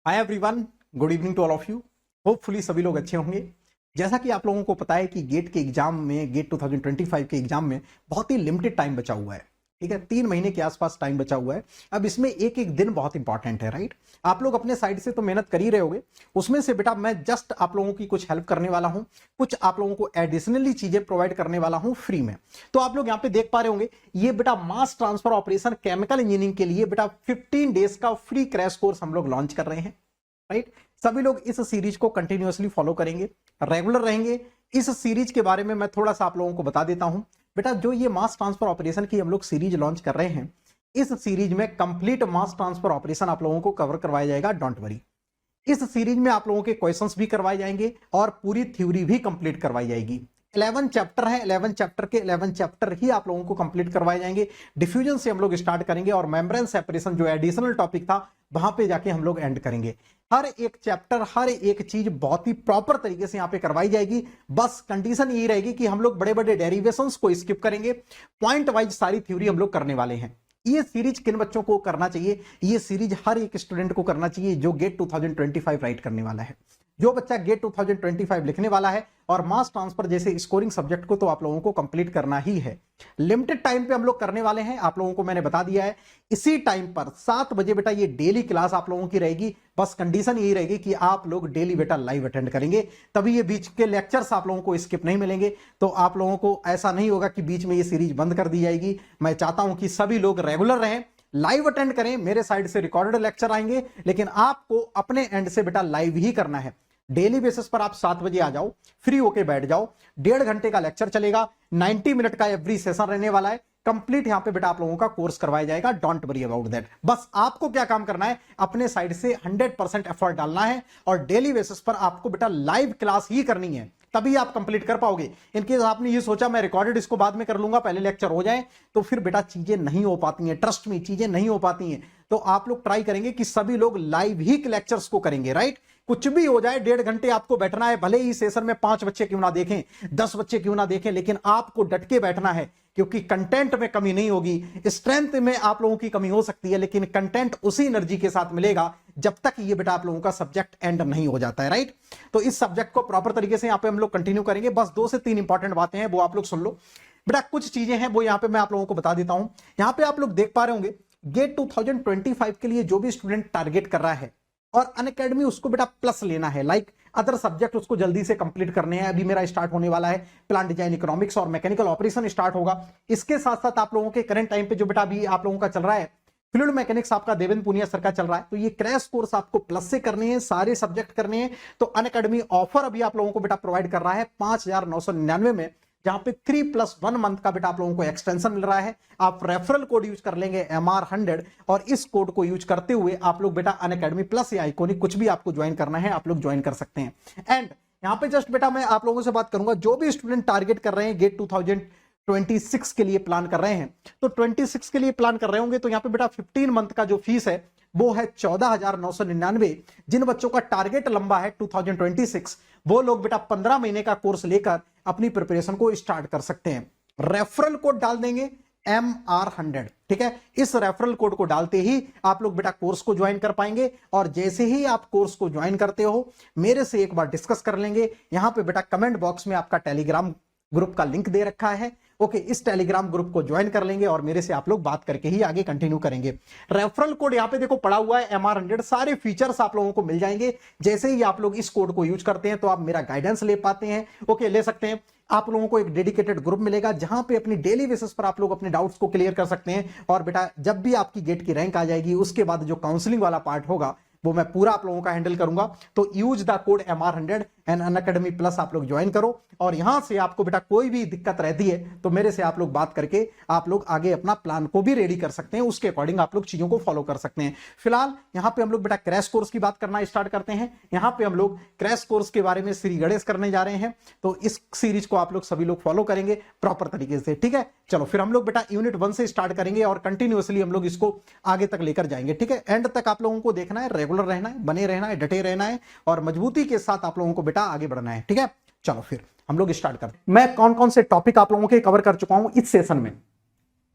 Hi everyone, good evening to all of you. Hopefully सभी लोग अच्छे होंगे। जैसा कि आप लोगों को पता है कि गेट के एग्जाम में, गेट 2025 के एग्जाम में बहुत ही लिमिटेड टाइम बचा हुआ है। ठीक है, 3 महीने के आसपास टाइम बचा हुआ है। अब इसमें एक एक दिन बहुत इंपॉर्टेंट है, राइट। आप लोग अपने साइड से तो मेहनत कर ही रहे होगे, उसमें से बेटा मैं जस्ट आप लोगों की कुछ हेल्प करने वाला हूं, कुछ आप लोगों को एडिशनली चीजें प्रोवाइड करने वाला हूं फ्री में। तो आप लोग यहां पे देख पा रहे होंगे, ये बेटा mass transfer operation chemical engineering के लिए बेटा 15 डेज का फ्री क्रैश कोर्स हम लोग लॉन्च कर रहे हैं, राइट। सभी लोग इस सीरीज को कंटिन्यूअसली फॉलो करेंगे, रेगुलर रहेंगे। इस सीरीज के बारे में मैं थोड़ा सा आप लोगों को बता देता हूं। बेटा जो ये मास ट्रांसफर ऑपरेशन की हम लोग सीरीज लॉन्च कर रहे हैं, इस सीरीज में कंप्लीट मास ट्रांसफर ऑपरेशन आप लोगों को कवर करवाया जाएगा, डोंट वरी। इस सीरीज में आप लोगों के क्वेश्चंस भी करवाए जाएंगे और पूरी थ्योरी भी कंप्लीट करवाई जाएगी। 11 चैप्टर है, 11 चैप्टर के 11 चैप्टर ही आप लोगों को कंप्लीट करवाए जाएंगे। डिफ्यूजन से हम लोग स्टार्ट करेंगे और मेम्ब्रेन सेपरेशन जो एडिशनल टॉपिक था वहां पे जाके हम लोग एंड करेंगे। हर एक चैप्टर, हर एक चीज बहुत ही प्रॉपर तरीके से यहां पे करवाई जाएगी। बस कंडीशन यही रहेगी कि हम लोग बड़े बड़े डेरिवेशंस को स्किप करेंगे, पॉइंट वाइज सारी थ्योरी हम लोग करने वाले हैं। ये सीरीज किन बच्चों को करना चाहिए? ये सीरीज हर एक स्टूडेंट को करना चाहिए जो गेट 2025 राइट करने वाला है। जो बच्चा गेट 2025 लिखने वाला है और मास ट्रांसफर जैसे स्कोरिंग सब्जेक्ट को तो आप लोगों को कंप्लीट करना ही है। लिमिटेड टाइम पे हम लोग करने वाले हैं, आप लोगों को मैंने बता दिया है। इसी टाइम पर 7 बजे बेटा ये डेली क्लास आप लोगों की रहेगी। बस कंडीशन यही रहेगी कि आप लोग डेली बेटा लाइव अटेंड करेंगे, तभी ये बीच के लेक्चर्स आप लोगों को स्किप नहीं मिलेंगे। तो आप लोगों को ऐसा नहीं होगा कि बीच में ये सीरीज बंद कर दी जाएगी। मैं चाहता हूं कि सभी लोग रेगुलर रहें, लाइव अटेंड करें। मेरे साइड से रिकॉर्डेड लेक्चर आएंगे, लेकिन आपको अपने एंड से बेटा लाइव ही करना है। डेली बेसिस पर आप 7 बजे आ जाओ, फ्री होके बैठ जाओ। 1.5 घंटे का लेक्चर चलेगा, 90 मिनट का एवरी सेशन रहने वाला है। कंप्लीट यहां पे बेटा आप लोगों का कोर्स करवाया जाएगा, डोंट वरी अबाउट दैट। बस आपको क्या काम करना है, अपने साइड से 100% एफर्ट डालना है और डेली बेसिस पर आपको बेटा लाइव क्लास ही करनी है, तभी आप कंप्लीट कर पाओगे। इनकेस आपने ये सोचा मैं रिकॉर्डेड इसको बाद में कर लूंगा, पहले लेक्चर हो जाए, तो फिर बेटा चीजें नहीं हो पाती हैं। ट्रस्ट में चीजें नहीं हो पाती हैं। तो आप लोग ट्राई करेंगे कि सभी लोग लाइव ही लेक्चर्स को करेंगे, राइट। कुछ भी हो जाए, 1.5 घंटे आपको बैठना है। भले ही सेशन में 5 बच्चे क्यों ना देखें, 10 बच्चे क्यों ना देखें, लेकिन आपको डट के बैठना है, क्योंकि कंटेंट में कमी नहीं होगी। स्ट्रेंथ में आप लोगों की कमी हो सकती है, लेकिन कंटेंट उसी एनर्जी के साथ मिलेगा जब तक ये बेटा आप लोगों का सब्जेक्ट एंड नहीं हो जाता है, राइट। तो इस सब्जेक्ट को प्रॉपर तरीके से यहां पे हम लोग कंटिन्यू करेंगे। बस 2 से 3 इंपॉर्टेंट बातें हैं, वो आप लोग सुन लो बेटा। कुछ चीजें हैं वो यहां पे मैं आप लोगों को बता देता हूं। यहां पे आप लोग देख पा रहे होंगे, गेट 2025 के लिए जो भी स्टूडेंट टारगेट कर रहा है और अनअकैडमी उसको बेटा प्लस लेना है, लाइक अदर सब्जेक्ट उसको जल्दी से कंप्लीट करने हैं। अभी मेरा स्टार्ट होने वाला है, प्लांट डिजाइन इकोनॉमिक्स और मैकेनिकल ऑपरेशन स्टार्ट होगा। इसके साथ साथ आप लोगों के करंट टाइम पे जो बेटा अभी आप लोगों का चल रहा है, फ्लूइड मैकेनिक्स आपका देवेंद्र पुनिया सर का चल रहा है। तो ये क्रैश कोर्स आपको प्लस से करने हैं, सारे सब्जेक्ट करने हैं। तो अनअकैडमी ऑफर अभी आप लोगों को बेटा प्रोवाइड कर रहा है 5,999 में, जहां पे 3+1 मंथ का बेटा आप लोगों को एक्सटेंशन मिल रहा है। आप रेफरल कोड यूज कर लेंगे MR100 और इस कोड को यूज करते हुए आप लोग बेटा अनअकैडमी प्लस या आइकॉनिक कुछ भी आपको ज्वाइन करना है, आप लोग ज्वाइन कर सकते हैं। एंड यहां पे जस्ट बेटा मैं आप लोगों से बात करूंगा, जो भी स्टूडेंट टारगेट कर रहे हैं गेट 2026 के लिए प्लान कर रहे हैं, तो 26 के लिए प्लान कर रहे होंगे, तो यहां पे बेटा 15 मंथ का जो फीस है वो है 14,999। जिन बच्चों का टारगेट लंबा है 2026, वो लोग बेटा 15 महीने का कोर्स लेकर अपनी प्रिपरेशन को स्टार्ट कर सकते हैं। रेफरल कोड डाल देंगे MR100, ठीक है। इस रेफरल कोड को डालते ही आप लोग बेटा कोर्स को ज्वाइन कर पाएंगे। और जैसे ही आप कोर्स को ज्वाइन करते हो, मेरे से एक बार डिस्कस कर लेंगे। यहां पे बेटा कमेंट बॉक्स में आपका टेलीग्राम ग्रुप का लिंक दे रखा है, ओके। इस टेलीग्राम ग्रुप को ज्वाइन कर लेंगे और मेरे से आप लोग बात करके ही आगे कंटिन्यू करेंगे। रेफरल कोड यहां पे देखो पड़ा हुआ है MR100, सारे फीचर्स आप लोगों को मिल जाएंगे। जैसे ही आप लोग इस कोड को यूज करते हैं तो आप मेरा गाइडेंस ले पाते हैं, ओके, ले सकते हैं। आप लोगों को एक डेडिकेटेड ग्रुप मिलेगा जहां पे अपनी डेली बेसिस पर आप लोग अपने डाउट्स को क्लियर कर सकते हैं। और बेटा जब भी आपकी गेट की रैंक आ जाएगी, उसके बाद जो काउंसलिंग वाला पार्ट होगा वो मैं पूरा आप लोगों का हैंडल करूंगा। तो use the code MR100 and Unacademy plus आप लोग ज्वाइन करो। और यहां से आपको बेटा कोई भी दिक्कत रहती है तो मेरे से आप लोग बात करके आप लोग आगे अपना प्लान को भी रेडी कर सकते हैं, उसके अकॉर्डिंग आप लोग चीजों को फॉलो कर सकते हैं। फिलहाल यहां पे हम लोग बेटा क्रैश कोर्स की बात करना स्टार्ट करते हैं। यहां पे हम लोग क्रैश कोर्स के बारे में श्री गणेश करने जा रहे हैं, तो इस सीरीज को आप लोग सभी लोग फॉलो करेंगे प्रॉपर तरीके से, ठीक है। चलो फिर हम लोग बेटा यूनिट 1 से स्टार्ट करेंगे और कंटिन्यूअसली हम लोग इसको आगे तक लेकर जाएंगे, ठीक है। एंड तक आप लोगों को देखना है, रेगुलर रहना है, बने रहना है, डटे रहना है और मजबूती के साथ आप लोगों को बेटा आगे बढ़ना है, ठीक है। चलो फिर हम लोग स्टार्ट करते हैं। मैं कौन कौन से टॉपिक आप लोगों के कवर कर चुका हूं इस सेशन में,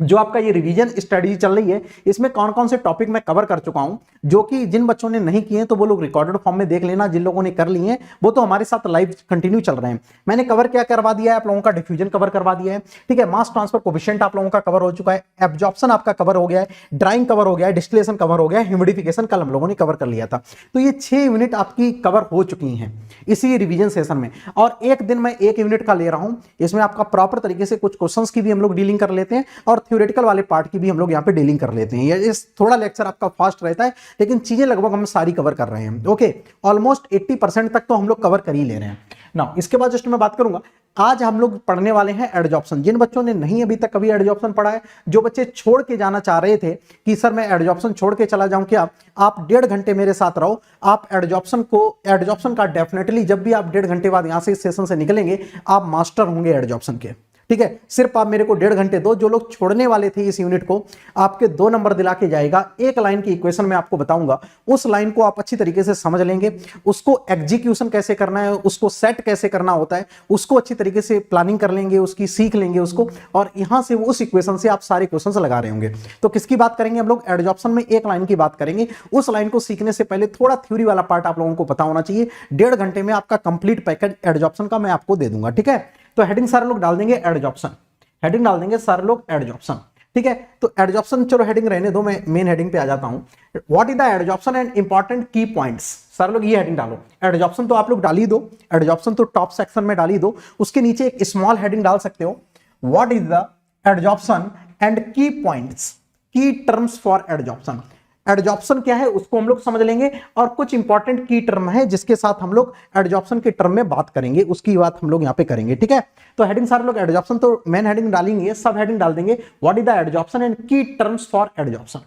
जो आपका ये रिवीजन स्टडी चल रही है, इसमें कौन कौन से टॉपिक मैं कवर कर चुका हूं, जो कि जिन बच्चों ने नहीं किए तो वो लोग रिकॉर्डेड फॉर्म में देख लेना, जिन लोगों ने कर लिए हैं वो तो हमारे साथ लाइव कंटिन्यू चल रहे हैं। मैंने कवर क्या करवा दिया है आप लोगों का, डिफ्यूजन कवर करवा दिया है, ठीक है, मास ट्रांसफर कोफिशिएंट आप लोगों का कवर हो चुका है, एब्जॉर्प्शन आपका कवर हो गया है, ड्राइंग कवर हो गया है, डिस्टिलेशन कवर हो गया है, ह्यूमिडिफिकेशन कल हम लोगों ने कवर कर लिया था। तो ये 6 यूनिट आपकी कवर हो चुकी हैं इसी रिवीजन सेशन में, और एक दिन मैं 1 यूनिट का ले रहा हूं। इसमें आपका प्रॉपर तरीके से कुछ क्वेश्चंस की भी हम लोग डीलिंग कर लेते हैं और थ्योरेटिकल वाले पार्ट की भी हम लोग यहाँ पे डीलिंग कर लेते हैं। ये थोड़ा लेक्चर आपका फास्ट रहता है, लेकिन चीजें लगभग हम सारी कवर कर रहे हैं। ओके, ऑलमोस्ट 80% तक तो हम लोग कवर कर ही ले रहे हैं ना। इसके बाद जस्ट मैं बात करूंगा, आज हम लोग पढ़ने वाले हैं एडजॉर्प्शन। जिन बच्चों ने नहीं अभी तक कभी एडजॉर्प्शन पढ़ा है, जो बच्चे छोड़ के जाना चाह रहे थे कि सर मैं एडजॉर्प्शन छोड़ के चला जाऊं क्या, आप 1.5 घंटे मेरे साथ रहो। आप एडजॉर्प्शन का डेफिनेटली जब भी आप 1.5 घंटे बाद यहां से इस सेशन से निकलेंगे, आप मास्टर होंगे एडजॉर्प्शन के, ठीक है। सिर्फ आप मेरे को 1.5 घंटे दो। जो लोग छोड़ने वाले थे इस यूनिट को, आपके 2 नंबर दिला के जाएगा। एक लाइन की इक्वेशन मैं आपको बताऊंगा, उस लाइन को आप अच्छी तरीके से समझ लेंगे, उसको एग्जीक्यूशन कैसे करना है, उसको सेट कैसे करना होता है, उसको अच्छी तरीके से प्लानिंग कर लेंगे, उसकी सीख लेंगे उसको, और यहां से उस इक्वेशन से आप सारे क्वेश्चंस लगा रहे होंगे। तो किसकी बात करेंगे हम लोग, एडजॉर्प्शन में एक लाइन की बात करेंगे। उस लाइन को सीखने से पहले थोड़ा थ्योरी वाला पार्ट आप लोगों को पता होना चाहिए। 1.5 घंटे में आपका कंप्लीट पैकेज एडजॉर्प्शन का मैं आपको दे दूंगा, ठीक है। तो हेडिंग सारे लोग डाल देंगे एडजॉर्प्शन, हेडिंग डाल देंगे सारे लोग एडजॉर्प्शन, ठीक है। तो एडजॉर्प्शन चलो हेडिंग रहने दो, मैं मेन हेडिंग पे आ जाता हूं। What is the adsorption and important की पॉइंट्स, सारे लोग ये हेडिंग डालो। एडजॉर्प्शन तो आप लोग डाल ही दो, एडजॉर्प्शन तो टॉप सेक्शन में डाल ही दो। उसके नीचे एक स्मॉल हेडिंग डाल सकते हो, what is the adsorption and की पॉइंट्स, की टर्म्स फॉर एडजॉर्प्शन। एडजॉर्प्शन क्या है उसको हम लोग समझ लेंगे, और कुछ इंपॉर्टेंट की टर्म है जिसके साथ हम लोग एडजॉर्प्शन के टर्म में बात करेंगे, उसकी बात हम लोग यहां पे करेंगे, ठीक है। तो हेडिंग सारे लोग एडजॉर्प्शन तो मेन हेडिंग डालेंगे, सब हेडिंग डाल देंगे what is the adsorption and की टर्म्स फॉर एडजॉर्प्शन,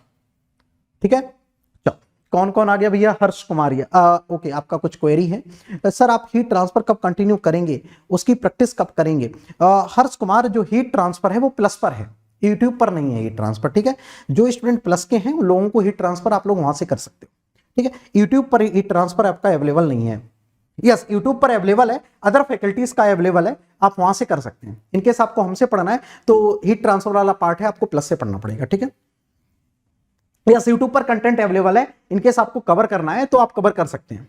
ठीक है। चलो कौन कौन आ गया भैया, हर्ष कुमार, ओके, आपका कुछ क्वेरी है सर, आप हीट ट्रांसफर कब कंटिन्यू करेंगे, उसकी प्रैक्टिस कब करेंगे। हर्ष कुमार, जो हीट ट्रांसफर है वो प्लस पर है, यूट्यूब पर नहीं है हीट ट्रांसफर, ठीक है। जो स्टूडेंट प्लस के हैं उन लोगों को हीट ट्रांसफर आप लोग वहां से कर सकते हो, ठीक है। यूट्यूब पर हीट ट्रांसफर आपका अवेलेबल नहीं है, यस यूट्यूब पर अवेलेबल है, अदर फैकल्टीज का अवेलेबल है, आप वहां से कर सकते हैं। इनकेस आपको हमसे पढ़ना है तो हीट ट्रांसफर वाला पार्ट है, आपको प्लस से पढ़ना पड़ेगा, ठीक है। यस यूट्यूब पर कंटेंट अवेलेबल है, इनकेस आपको कवर करना है तो आप कवर कर सकते हैं।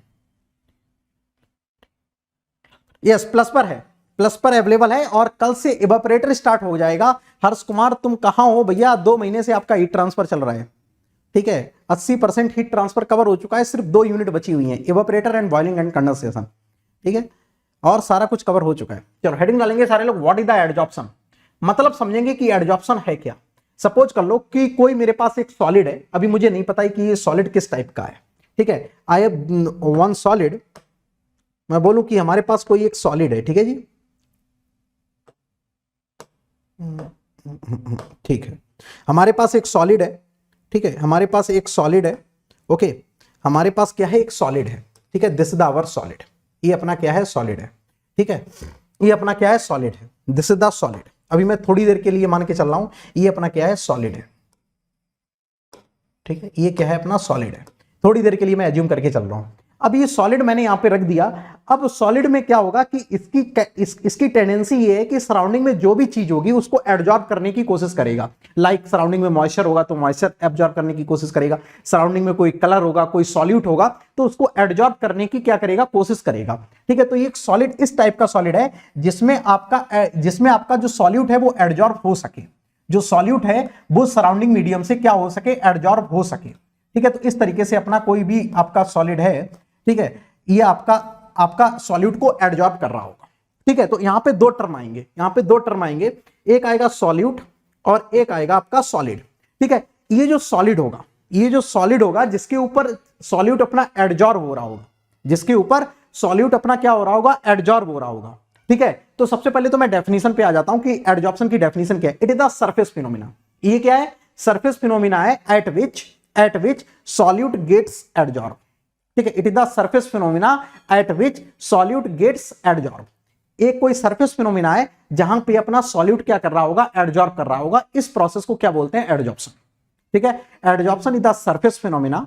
यस प्लस पर है, प्लस पर अवेलेबल है, और कल से इवेपोरेटर स्टार्ट हो जाएगा। हर्ष कुमार तुम कहां हो भैया, 2 महीने से आपका हीट ट्रांसफर चल रहा है, ठीक है। 80% हीट ट्रांसफर कवर हो चुका है, सिर्फ 2 यूनिट बची हुई हैं, evaporator and boiling and condensation, ठीक है, और सारा कुछ कवर हो चुका है। चलो हेडिंग डालेंगे सारे लोग, व्हाट इज द एडजॉर्प्शन, मतलब समझेंगे कि एडजॉर्प्शन है क्या। सपोज कर लो कि कोई मेरे पास एक सॉलिड है, अभी मुझे नहीं पता है कि ये सॉलिड किस टाइप का है, ठीक है। आई हैव वन सॉलिड, मैं बोलूं कि हमारे पास कोई एक सॉलिड है, ठीक है जी, ठीक है, हमारे पास एक सॉलिड है, ठीक है, हमारे पास एक सॉलिड है, ओके, हमारे पास क्या है, एक सॉलिड है, ठीक है। दिस इज आवर सॉलिड, ये अपना क्या है, सॉलिड है, ठीक है, ये अपना क्या है, सॉलिड है, दिस इज द सॉलिड। अभी मैं थोड़ी देर के लिए मान के चल रहा हूं, ये अपना क्या है, सॉलिड है, ठीक है, ये क्या है, अपना सॉलिड है, थोड़ी देर के लिए मैं एज्यूम करके चल रहा हूं। अब ये सॉलिड मैंने यहां पे रख दिया। अब सॉलिड में क्या होगा कि इसकी टेंडेंसी ये है कि सराउंडिंग में जो भी चीज होगी उसको एब्जॉर्ब करने की कोशिश करेगा। लाइक सराउंडिंग में मॉइस्चर होगा तो मॉइस्चर एब्जॉर्ब करने की कोशिश करेगा, सराउंडिंग में कोई कलर होगा, कोई सॉल्यूट होगा तो उसको एब्जॉर्ब करने की क्या करेगा, कोशिश करेगा, ठीक है। तो ये सॉलिड इस टाइप का सॉलिड है जिसमें आपका जो सॉल्यूट है वो एब्जॉर्ब हो सके, जो सॉल्यूट है वो सराउंडिंग मीडियम से क्या हो सके, एब्जॉर्ब हो सके, ठीक है। तो इस तरीके से अपना कोई भी आपका सॉलिड है, ठीक है, ये आपका सॉल्यूट को एब्जॉर्ब कर रहा होगा, ठीक है। तो यहां पे 2 टर्म आएंगे, यहां पे 2 टर्म आएंगे, एक आएगा सॉल्यूट और एक आएगा आपका सॉलिड, ठीक है। ये जो सॉलिड होगा जिसके ऊपर सॉल्यूट अपना एब्जॉर्ब हो रहा होगा, जिसके ऊपर सॉल्यूट अपना क्या हो रहा होगा, एब्जॉर्ब हो रहा होगा, ठीक है। तो सबसे पहले तो मैं डेफिनेशन पे आ जाता हूं कि एडजॉर्प्शन की डेफिनेशन क्या है। It is the surface phenomena, ये क्या है, सरफेस फिनोमिना है at which solute gets adsorb, ठीक है। It is the surface phenomena at which solute gets adsorb. एक कोई सरफेस फिनोमिना है जहां पे अपना सॉल्यूट क्या कर रहा होगा, एडजॉर्ब कर रहा होगा। इस प्रोसेस को क्या बोलते हैं, एडजॉर्प्शन, ठीक है। Adsorption is the surface phenomena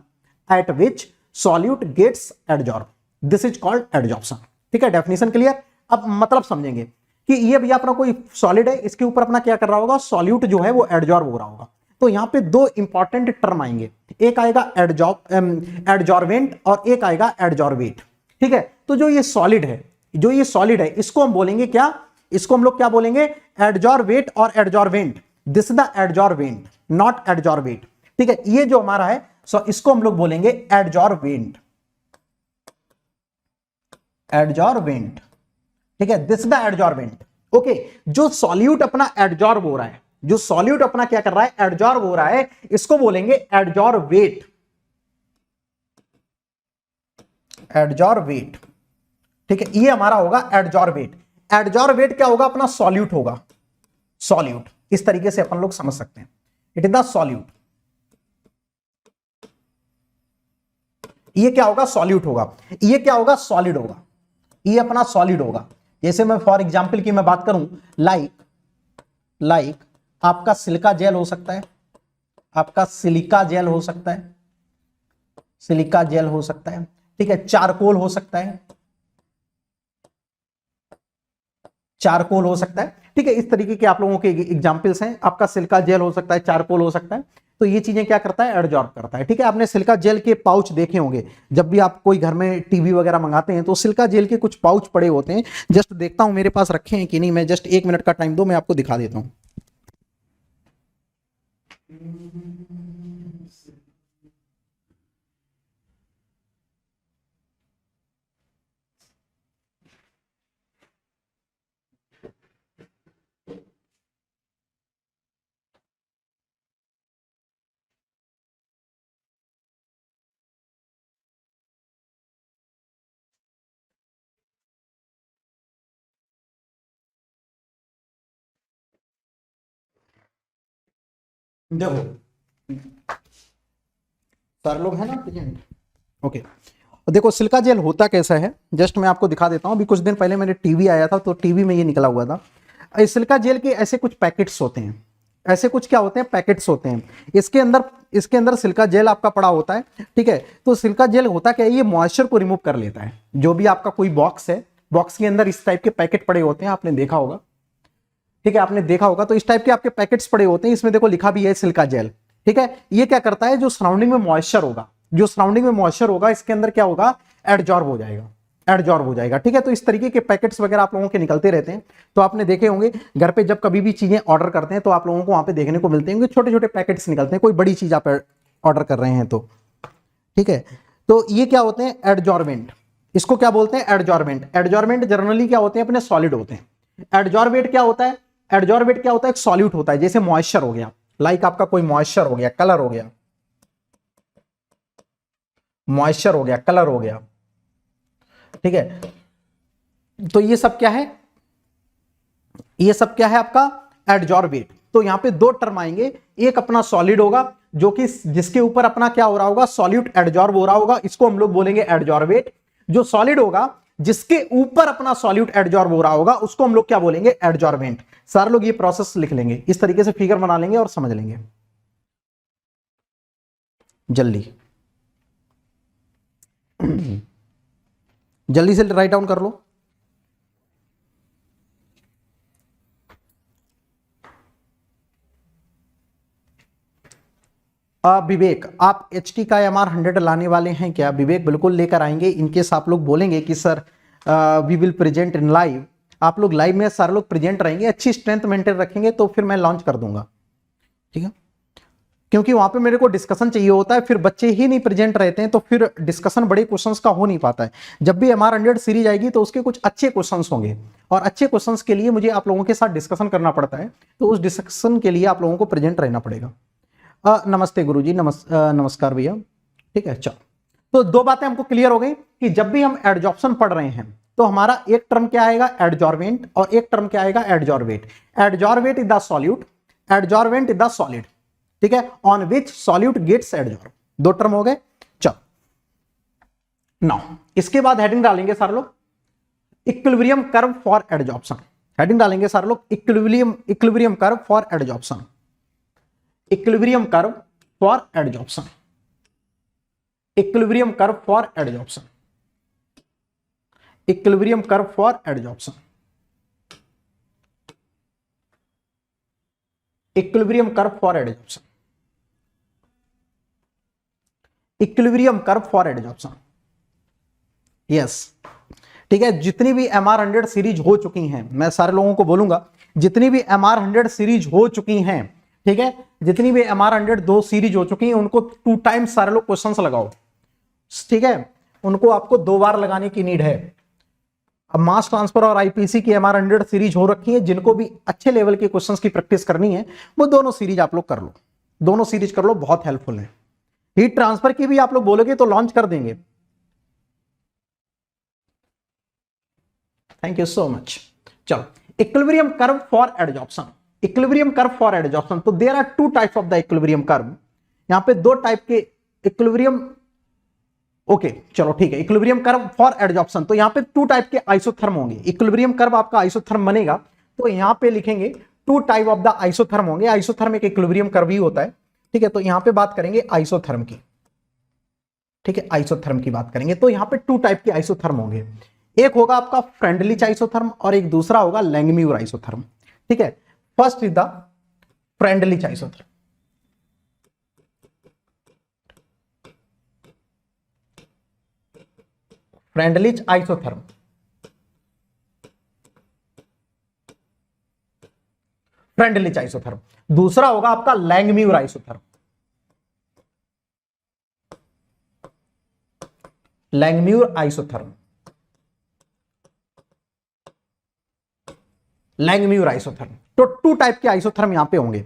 at which solute gets adsorb, this is called adsorption, ठीक है। Definition clear. अब मतलब समझेंगे कि ये भैया अपना कोई सॉलिड है, इसके ऊपर अपना क्या कर रहा होगा, सॉल्यूट जो है वो एडजॉर्ब हो रहा होगा। तो यहां पे दो इंपॉर्टेंट टर्म आएंगे, एक आएगा एडजॉर्वेंट और एक आएगा एडजॉर्वेट। ठीक है, तो जो ये सॉलिड है, जो ये सॉलिड है, इसको हम बोलेंगे क्या, इसको हम लोग क्या बोलेंगे, एडजॉर्वेट और adsorbent. This is the adsorbent, not adsorbate. ठीक है, ये जो हमारा है सो इसको हम लोग बोलेंगे एडजॉर्वेंट, एडजॉर्वेंट। ठीक है, दिस इज द एडजॉर्वेंट। ओके, जो सॉल्यूट अपना एडजॉर्ब हो रहा है, जो सॉल्यूट अपना क्या कर रहा है, एडजॉर्ब हो रहा है, इसको बोलेंगे एडजॉर्वेट, एडजॉर्वेट। ठीक है, ये हमारा होगा एडजॉर्वेट। एडजॉर्वेट क्या होगा, अपना सॉल्यूट होगा, सॉल्यूट। इस तरीके से अपन लोग समझ सकते हैं, इट इज द सॉल्यूट। ये क्या होगा, सॉल्यूट होगा। ये क्या होगा, सॉलिड होगा। ये अपना सॉलिड होगा। जैसे मैं फॉर एग्जांपल की मैं बात करूं, लाइक आपका सिलिका जेल हो सकता है, आपका सिलिका जेल हो सकता है, सिलिका जेल हो सकता है। ठीक है, चारकोल हो सकता है, चारकोल हो सकता है। ठीक है, इस तरीके के आप लोगों के एग्जांपल्स हैं। आपका सिलिका जेल हो सकता है, चारकोल हो सकता है। तो ये चीजें क्या करता है, एडजॉर्ब करता है। ठीक है, आपने सिलिका जेल के पाउच देखे होंगे, जब भी आप कोई घर में टीवी वगैरह मंगाते हैं तो सिलिका जेल के कुछ पाउच पड़े होते हैं। जस्ट देखता हूं मेरे पास रखे हैं कि नहीं, मैं जस्ट 1 मिनट का टाइम दो, मैं आपको दिखा देता हूं। देखो सर लोग हैं ना प्रेजेंट। ओके, देखो सिलिका जेल होता कैसा है, जस्ट मैं आपको दिखा देता हूं। अभी कुछ दिन पहले मेरे टीवी आया था, तो टीवी में ये निकला हुआ था। इस सिलिका जेल के ऐसे कुछ पैकेट्स होते हैं, ऐसे कुछ क्या होते हैं, पैकेट्स होते हैं। इसके अंदर सिलिका जेल आपका पड़ा होता है। ठीक है, तो सिलिका जेल होता क्या है, ये मॉइस्चर को रिमूव कर लेता है। जो भी आपका कोई बॉक्स है, बॉक्स के अंदर इस टाइप के पैकेट पड़े होते हैं, आपने देखा होगा। ठीक है, आपने देखा होगा। तो इस टाइप के आपके पैकेट्स पड़े होते हैं, इसमें देखो लिखा भी है सिलिका जेल। ठीक है, ये क्या करता है, जो सराउंडिंग में मॉइस्चर होगा, जो सराउंडिंग में मॉइस्चर होगा, इसके अंदर क्या होगा, एडजॉर्ब हो जाएगा, एडजॉर्ब हो जाएगा। ठीक है, तो इस तरीके के पैकेट्स वगैरह आप लोगों के निकलते रहते हैं। तो आपने देखे होंगे घर पे जब कभी भी चीजें ऑर्डर करते हैं तो आप लोगों को वहां पे देखने को मिलते होंगे, छोटे छोटे पैकेट्स निकलते हैं, कोई बड़ी चीज आप ऑर्डर कर रहे हैं तो। ठीक है, तो ये क्या होते हैं, एडजॉर्बेंट। इसको क्या बोलते हैं, एडजॉर्बेंट। एडजॉर्बेंट जनरली क्या होते हैं, अपने सॉलिड होते हैं। एडजॉर्बेट क्या होता है, एडजॉर्बेट क्या होता है, एक सॉल्यूट होता है। जैसे मॉइस्चर हो गया, लाइक आपका कोई मॉइस्चर हो गया, कलर हो गया, मॉइस्चर हो गया, कलर हो गया। ठीक है, तो ये सब क्या है, ये सब क्या है आपका एडजॉर्बेट। तो यहां पे दो टर्म आएंगे, एक अपना सॉलिड होगा जो कि जिसके ऊपर अपना क्या हो रहा होगा, सॉल्यूट एडजॉर्ब हो रहा होगा, इसको हम लोग बोलेंगे एडजॉर्बेट। जो सॉलिड होगा जिसके ऊपर अपना सॉल्यूट एडजॉर्ब हो रहा होगा, उसको हम लोग क्या बोलेंगे, एडजॉर्बेंट। सारे लोग ये प्रोसेस लिख लेंगे, इस तरीके से फिगर बना लेंगे और समझ लेंगे जल्दी। जल्दी से राइट डाउन कर लो। विवेक, आप HT का MR 100 लाने वाले हैं क्या? विवेक बिल्कुल लेकर आएंगे। इनकेस आप लोग बोलेंगे कि sir we will present in live, आप लोग लाइव में सारे लोग प्रेजेंट रहेंगे, अच्छी स्ट्रेंथ मेंटेन रखेंगे तो फिर मैं लॉन्च कर दूंगा। ठीक है, क्योंकि वहां पे मेरे को डिस्कशन चाहिए होता है, फिर बच्चे ही नहीं प्रेजेंट रहते हैं तो फिर डिस्कशन बड़े क्वेश्चंस का हो नहीं पाता है। जब भी MR 100 सीरीज आएगी तो उसके कुछ अच्छे क्वेश्चंस होंगे, और अच्छे क्वेश्चंस के लिए मुझे आप लोगों के साथ डिस्कशन करना पड़ता है, तो उस डिस्कशन के लिए आप लोगों को प्रेजेंट रहना पड़ेगा। नमस्ते गुरुजी, नमस्कार भैया। ठीक है, चलो, तो दो बातें हमको क्लियर हो गई कि जब भी हम एडजॉर्प्शन पढ़ रहे हैं तो हमारा एक टर्म क्या आएगा, एडजॉर्बेंट, और एक टर्म क्या आएगा, adsorbate. Adsorbate is the solute, adsorbent is the solid. ठीक है, on which solute gets adsorb. दो टर्म हो गए। चलो, नाउ इसके बाद हेडिंग डालेंगे सारे लोग, equilibrium curve for adsorption. Heading डालेंगे सारे लोग, equilibrium curve for adsorption, equilibrium curve for adsorption, equilibrium curve for adsorption, equilibrium curve for adsorption. Equilibrium curve for adsorption, equilibrium curve for adsorption. Yes, ठीक है, जितनी भी MR100 सीरीज हो चुकी हैं, मैं सारे लोगों को बोलूंगा जितनी भी MR100 सीरीज हो चुकी हैं, ठीक है, जितनी भी MR100 2 सीरीज हो चुकी हैं उनको 2 टाइम्स सारे लोग क्वेश्चंस लगाओ, ठीक है, उनको आपको 2 बार लगाने की नीड है। अब मास ट्रांसफर और आईपीसी की MR100 सीरीज हो रखी है, जिनको भी अच्छे लेवल के क्वेश्चंस की प्रैक्टिस करनी है वो दोनों सीरीज आप लोग कर लो, दोनों सीरीज कर लो, बहुत हेल्पफुल है। हीट ट्रांसफर की भी आप लोग बोलोगे तो लॉन्च कर देंगे। Thank you so much. चलो, equilibrium curve for adsorption, equilibrium curve for adsorption. तो there are 2 types of the equilibrium curve, यहां पे 2 टाइप के इक्विलिब्रियम, ओके चलो ठीक है, इक्विलिब्रियम कर्व फॉर एडजॉर्प्शन। तो यहां पे 2 टाइप के आइसोथर्म होंगे, इक्विलिब्रियम कर्व आपका आइसोथर्म बनेगा तो यहां पे लिखेंगे 2 टाइप ऑफ द आइसोथर्म होंगे। आइसोथर्म एक इक्विलिब्रियम कर्व ही होता है, ठीक है, तो यहां पे बात करेंगे आइसोथर्म की, ठीक है, आइसोथर्म की बात करेंगे। तो यहां पे 2 टाइप के आइसोथर्म होंगे, एक होगा आपका फ्रेंडलिच आइसोथर्म और एक दूसरा होगा लैंगम्यूर आइसोथर्म, ठीक है। First is the Freundlich isotherm. Freundlich isotherm, Freundlich isotherm. दूसरा होगा आपका लैंगम्यूर आइसोथर्म, लैंगम्यूर आइसोथर्म, लैंगम्यूर आइसोथर्म। तो 2 टाइप के आइसोथर्म यहां पे होंगे,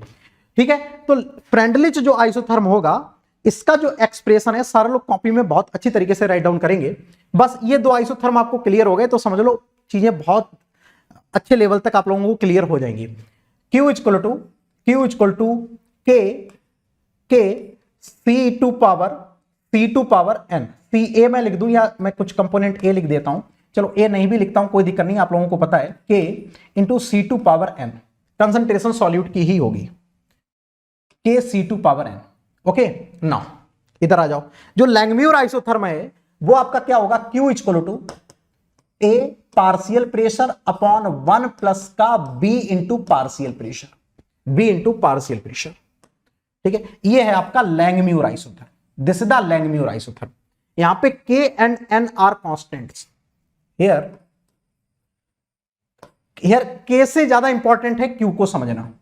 ठीक है। तो फ्रेंडलिच जो आइसोथर्म होगा इसका जो एक्सप्रेशन है सारे लोग कॉपी में बहुत अच्छी तरीके से राइट डाउन करेंगे। बस ये 2 आइसोथर्म आपको क्लियर हो गए तो समझ लो चीजें बहुत अच्छे लेवल तक आप लोगों को क्लियर हो जाएंगी। Q इक्वल टू के C टू पावर N, सी ए मैं लिख दूं या मैं कुछ कंपोनेंट ए लिख देता हूं, चलो ए नहीं भी लिखता हूं कोई दिक्कत नहीं, आप लोगों को पता है K into C to power N, concentration solute की ही होगी, K C to power N। Okay, now इधर आ जाओ, जो लैंगम्यूर आइसोथर्म है वो आपका क्या होगा, Q equal to A partial pressure upon 1 plus का B into partial pressure, B into partial pressure, ठीक है। ये है आपका Langmuir isotherm, this is the Langmuir isotherm. यहां पे K and N are constants, here K से ज्यादा इंपॉर्टेंट है Q को समझना,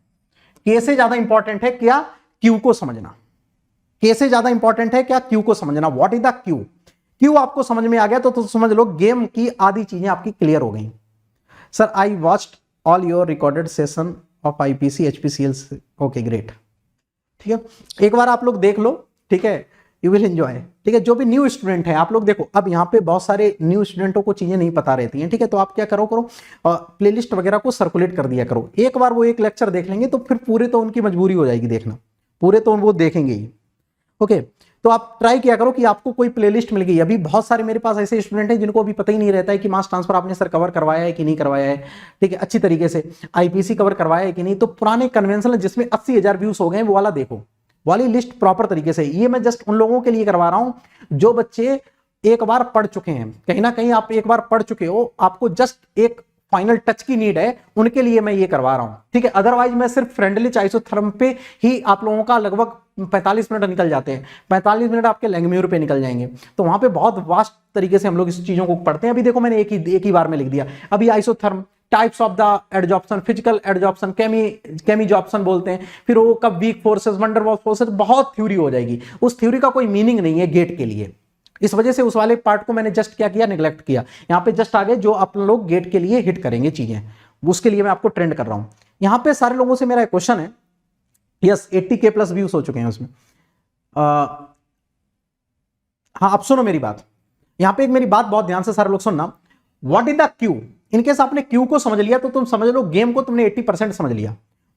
K से ज्यादा इंपॉर्टेंट है क्या, Q को समझना, K से ज्यादा इंपॉर्टेंट है क्या, Q को समझना। What is the Q, Q आपको समझ में आ गया तो समझ लो गेम की आधी चीजें आपकी क्लियर हो गई। Sir I watched all your recorded session of IPC HPCL, okay great, ठीक है, एक बार आप लोग देख लो, ठीक है, यू विल एंजॉय, ठीक है। जो भी न्यू स्टूडेंट है आप लोग देखो, अब यहाँ पे बहुत सारे न्यू स्टूडेंटों को चीजें नहीं पता रहती हैं, ठीक है, तो आप क्या करो प्लेलिस्ट वगैरह को सर्कुलेट कर दिया करो, एक बार वो एक लेक्चर देख लेंगे तो फिर पूरे तो उनकी मजबूरी हो जाएगी देखना, पूरे तो वो देखेंगे ही, ओके। तो आप ट्राई किया करो कि आपको कोई प्लेलिस्ट मिल गई। अभी बहुत सारे मेरे पास ऐसे स्टूडेंट हैं जिनको अभी पता ही नहीं रहता है कि मास ट्रांसफर आपने सर कवर करवाया है कि नहीं करवाया है, ठीक है, अच्छी तरीके से आईपीसी कवर करवाया है कि नहीं। तो पुराने कन्वेंशनल जिसमें 80,000 व्यूज हो गए वो वाला देखो, वाली लिस्ट प्रॉपर तरीके से। ये मैं जस्ट उन लोगों के लिए करवा रहा हूं जो बच्चे एक बार पढ़ चुके हैं, कहीं ना कहीं आप एक बार पढ़ चुके हो, आपको जस्ट एक फाइनल टच की नीड है, उनके लिए मैं ये करवा रहा हूं, ठीक है। अदरवाइज मैं सिर्फ फ्रेंडलिच आइसोथर्म पे ही आप लोगों का लगभग 45 मिनट निकल जाते हैं, 45 मिनट आपके लैंगम्यूर पे निकल जाएंगे, तो वहां पे बहुत वास्ट तरीके से हम लोग इस चीजों को पढ़ते हैं। अभी देखो मैंने एक ही बार में लिख दिया। अभी isotherm, types of the adsorption, physical adsorption, chemisorption बोलते हैं, फिर वो कब वीक फोर्सेस, वंडरवॉल्स फोर्सेस, बहुत थ्योरी हो जाएगी, उस थ्योरी का कोई मीनिंग नहीं है गेट के लिए। इस वजह से उस वाले पार्ट को मैंने जस्ट क्या किया, निगलेक्ट किया। यहां पे जस्ट आगे जो आप लोग गेट के लिए हिट करेंगे चीजें, उसके लिए मैं आपको ट्रेंड कर रहा हूं। यहां पे सारे लोगों से मेरा एक क्वेश्चन है, यस 80K प्लस व्यूज हो चुके हैं उसमें। हाँ आप सुनो मेरी बात, यहां पे एक मेरी बात बहुत ध्यान से सारे लोग सुनना। What is the Q, in case आपने क्यू को समझ लिया तो तुम समझ लो गेम को तुमने 80% समझ लिया।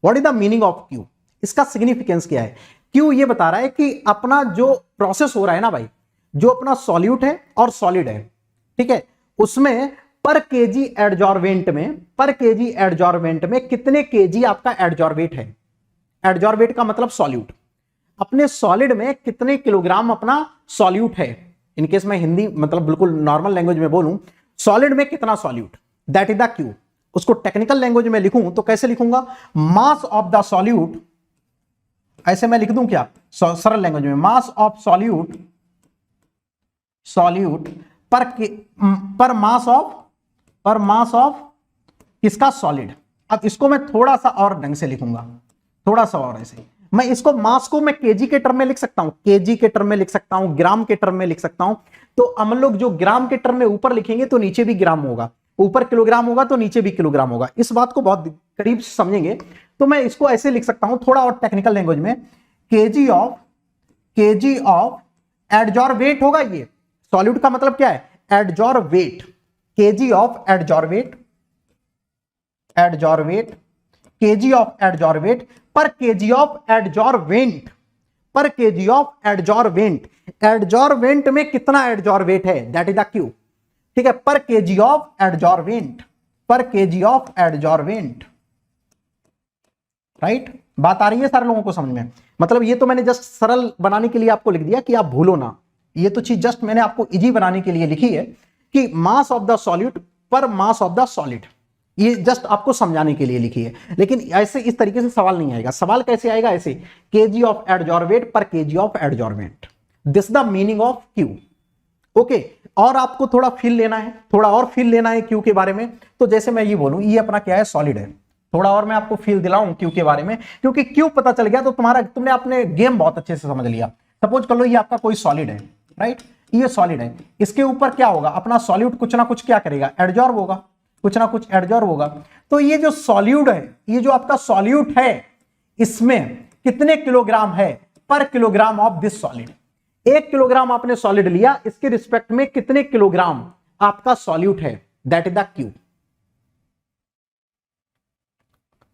What is the meaning of Q, इसका सिग्निफिकेंस क्या है। क्यू ये बता रहा है कि अपना जो प्रोसेस हो रहा है ना भाई, जो अपना सॉल्यूट है और सॉलिड है, ठीक है, उसमें पर केजी एडजॉर्वेंट में कितने केजी आपका एडजॉर्वेट है। एडजॉर्वेट का मतलब सॉल्यूट, अपने सॉलिड में कितने किलोग्राम अपना सॉल्यूट है। इनकेस मैं हिंदी मतलब बिल्कुल नॉर्मल लैंग्वेज में बोलूं, सॉलिड में कितना solute, that is the Q. उसको टेक्निकल लैंग्वेज में लिखूं तो कैसे लिखूंगा, मास ऑफ द सॉल्यूट ऐसे मैं लिख दूं क्या सरल लैंग्वेज में, मास ऑफ सॉल्यूट पर मास ऑफ किसका, सॉलिड। अब इसको मैं थोड़ा सा और ढंग से लिखूंगा, थोड़ा सा और ऐसे, मैं इसको मास को मैं केजी के टर्म में लिख सकता हूं, केजी के टर्म में लिख सकता हूं, ग्राम के टर्म में लिख सकता हूं। तो हम लोग जो ग्राम के टर्म में ऊपर लिखेंगे तो नीचे भी ग्राम होगा, ऊपर किलोग्राम होगा तो नीचे भी किलोग्राम होगा। इस बात को बहुत करीब से समझेंगे तो मैं इसको ऐसे लिख सकता हूं थोड़ा और टेक्निकल लैंग्वेज में, केजी ऑफ एडजॉर्वेट होगा। ये सॉल्यूट का मतलब क्या है, एडजॉर्वेट, KG of एडजॉर्वेट KG of adsorbate per KG of एडजॉर्वेंट, पर केजी ऑफ एडजॉर्वेंट, एडजॉर्वेंट में कितना एडजॉर्वेट है, दैट इज द क्यू। ठीक है, पर केजी ऑफ एडजॉर्वेंट, पर केजी ऑफ एडजॉर्वेंट, राइट। बात आ रही है सारे लोगों को समझ में। मतलब ये तो मैंने जस्ट सरल बनाने के लिए आपको लिख दिया कि आप भूलो ना, ये तो चीज जस्ट मैंने आपको इजी बनाने के लिए लिखी है कि मास ऑफ द सॉल्यूट पर मास ऑफ द सॉलिड, ये जस्ट आपको समझाने के लिए लिखी है। लेकिन ऐसे इस तरीके से सवाल नहीं आएगा। सवाल कैसे आएगा, ऐसे KG of adsorbate per KG of adsorbent, this the meaning of Q. Okay, और आपको थोड़ा फील लेना है, थोड़ा और फील लेना है क्यू के बारे में। तो जैसे मैं ये बोलूं ये अपना क्या है, सॉलिड है, थोड़ा और मैं आपको फील दिलाऊं क्यू के बारे में, क्योंकि क्यू पता चल गया तो तुमने अपने गेम बहुत अच्छे से समझ लिया। सपोज कर लो ये आपका कोई सॉलिड है, राइट, ये सॉलिड है, इसके ऊपर क्या होगा, अपना सॉल्यूट कुछ ना कुछ क्या करेगा, एडजॉर्ब होगा, कुछ ना कुछ एडजॉर्ब होगा। तो ये जो सॉल्यूट है, ये जो आपका सॉल्यूट है, इसमें कितने किलोग्राम है पर kilogram of this solid. 1 kilogram आपने सॉलिड लिया, इसके रिस्पेक्ट में कितने किलोग्राम आपका सॉल्यूट है, दैट इज द क्यू।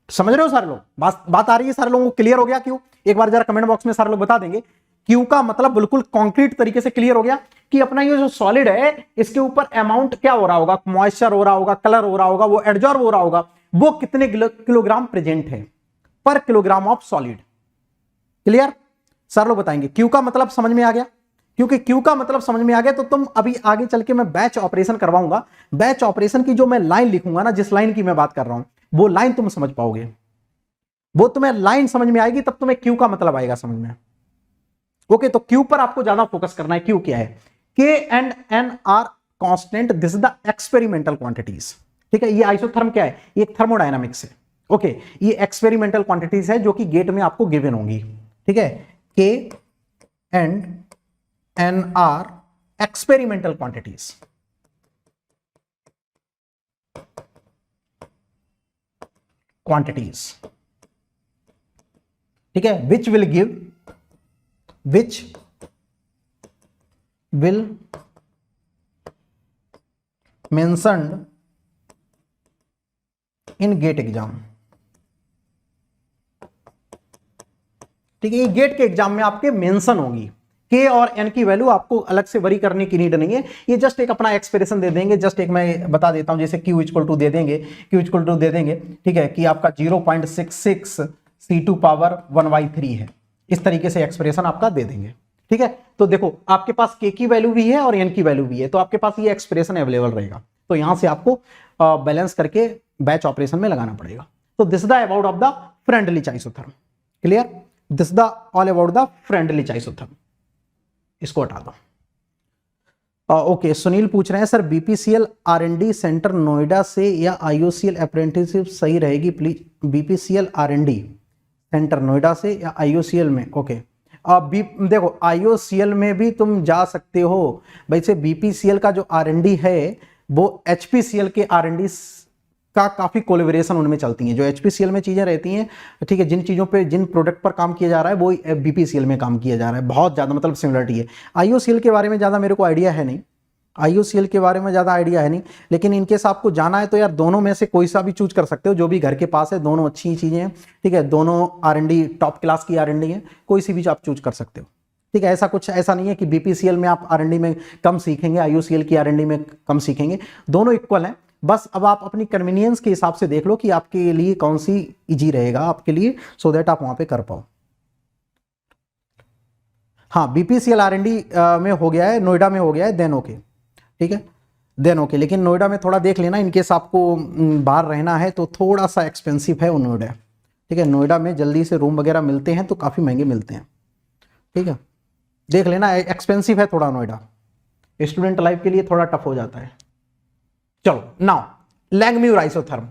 समझ रहे हो सारे लोग, बात आ रही है सारे लोगों को, क्लियर हो गया क्यू। एक बार जरा कमेंट बॉक्स में सारे लोग बता देंगे क्यू का मतलब बिल्कुल कॉन्क्रीट तरीके से क्लियर हो गया कि अपना ये जो सॉलिड है इसके ऊपर अमाउंट क्या हो रहा होगा, मॉइस्चर हो रहा होगा, कलर हो रहा होगा, वो एडजॉर्ब हो रहा होगा, वो कितने किलोग्राम प्रेजेंट है पर kilogram of solid. Clear, sir लोग बताएंगे क्यू का मतलब समझ में आ गया। क्योंकि क्यू का मतलब समझ में आ गया तो तुम अभी आगे चल के मैं बैच ऑपरेशन करवाऊंगा, बैच ऑपरेशन की जो मैं लाइन लिखूंगा ना, जिस लाइन की मैं बात कर रहा हूं वो लाइन तुम समझ पाओगे, वो तुम्हें लाइन समझ में आएगी तब तुम्हें क्यू का मतलब आएगा समझ में। ओके, तो क्यू पर आपको ज्यादा फोकस करना है। क्यू क्या है, K and N are constant, this is the experimental quantities. ठीक है, ये आइसोथर्म क्या है, ये थर्मोडायनामिक्स है। ओके, ये एक्सपेरिमेंटल क्वांटिटीज है जो कि गेट में आपको गिवन होंगी। ठीक है, K and N are experimental quantities, ठीक है, which will mentioned in GATE exam. ठीक है, ये गेट के एग्जाम में आपके मेंशन होगी। के और एन की वैल्यू आपको अलग से वरी करने की नीड नहीं है, ये जस्ट एक अपना एक्सप्रेशन दे देंगे। जस्ट एक मैं बता देता हूं, जैसे Q इक्वल टू दे देंगे, ठीक है, कि आपका 0.66 C2 पावर 1/3 है, इस तरीके से एक्सप्रेशन आपका दे देंगे। ठीक है, तो देखो आपके पास के की वैल्यू भी है और एन की वैल्यू भी है, तो आपके पास ये एक्सप्रेशन अवेलेबल रहेगा। तो यहां से आपको बैलेंस करके बैच ऑपरेशन में लगाना पड़ेगा। तो this the about of the Freundlich isotherm. Clear, this the all about the Freundlich isotherm. इसको हटा दो। ओके, सुनील पूछ रहे हैं sir BPCL R and D centre Noida से या आईओसीएल अप्रेंटिसशिप सही रहेगी please. BPCL R and D centre Noida से या आईओसीएल में। ओके, देखो आईओसीएल में भी तुम जा सकते हो। वैसे बीपीसीएल का जो आरएनडी है वो एचपीसीएल के आरएनडी का काफी कोलैबोरेशन उनमें चलती है। जो एचपीसीएल में चीजें रहती हैं, ठीक है, जिन चीजों पे जिन प्रोडक्ट पर काम किया जा रहा है वो बीपीसीएल में काम किया जा रहा है, बहुत ज्यादा मतलब सिमिलरिटी है। आईओसीएल के बारे में ज्यादा मेरे को आइडिया है नहीं, आईओसीएल के बारे में ज्यादा आइडिया है नहीं, लेकिन इनकेस आपको जाना है तो यार दोनों में से कोई सा भी चूज कर सकते हो, जो भी घर के पास है, दोनों अच्छी चीजें हैं। ठीक है, दोनों आरएनडी टॉप क्लास की आरएनडी है, कोई सी भी आप चूज कर सकते हो। ठीक है, ऐसा नहीं है कि बीपीसीएल में आप आरएनडी में कम सीखेंगे, आईओसीएल की आरएनडी में कम सीखेंगे, दोनों इक्वल हैं। बस अब आप अपनी कन्वीनियंस के हिसाब से देख लो कि आपके लिए कौन सी इजी रहेगा आपके लिए, सो दैट आप वहां पे कर पाओ। हाँ, बीपीसीएल आरएनडी में हो गया है, नोएडा में हो गया है, देन ओके। ठीक है, देन ओके, लेकिन नोएडा में थोड़ा देख लेना, इनकेस आपको बाहर रहना है तो थोड़ा सा एक्सपेंसिव है वो नोएडा, ठीक है, नोएडा में जल्दी से रूम वगैरह मिलते हैं तो काफ़ी महंगे मिलते हैं। ठीक है, देख लेना, एक्सपेंसिव है थोड़ा नोएडा, स्टूडेंट लाइफ के लिए थोड़ा टफ हो जाता है। चलो नाउ लैंगम्यूर आइसोथर्म,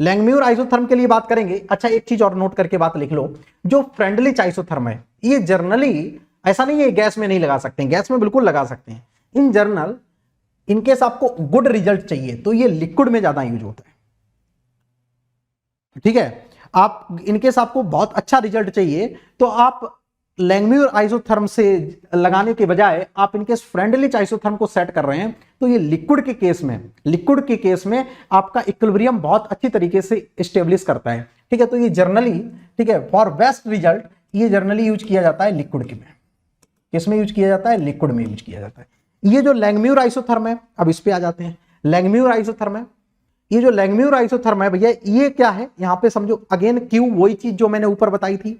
लैंगम्यूर आइसोथर्म के लिए बात करेंगे। अच्छा एक चीज और नोट करके बात लिख लो, जो फ्रेंडलिच आइसोथर्म है ये जनरली ऐसा नहीं है गैस में नहीं लगा सकते हैं, गैस में बिल्कुल लगा सकते हैं। इन जनरल इनकेस आपको गुड रिजल्ट चाहिए तो ये लिक्विड में ज्यादा यूज होता है। ठीक है, आप इनकेस आपको बहुत अच्छा रिजल्ट चाहिए तो आप लैंगम्यूर आइसोथर्म से लगाने के बजाय आप इनकेस फ्रेंडलिच आइसोथर्म को सेट कर रहे हैं तो ये लिक्विड के केस में आपका इक्विलिब्रियम बहुत अच्छी तरीके से स्टेब्लिश करता है। ठीक है, तो ये जर्नली, ठीक है, फॉर बेस्ट रिजल्ट ये जर्नली यूज किया जाता है लिक्विड के में। किसमें यूज किया जाता है? लिक्विड में यूज किया जाता है। ये जो लैंगम्यूर आइसोथर्म है, अब इस पे आ जाते हैं। लैंगम्यूर आइसोथर्म है, ये जो लैंगम्यूर आइसोथर्म है भैया ये क्या है, यहां पे समझो अगेन क्यू वही चीज जो मैंने ऊपर बताई थी,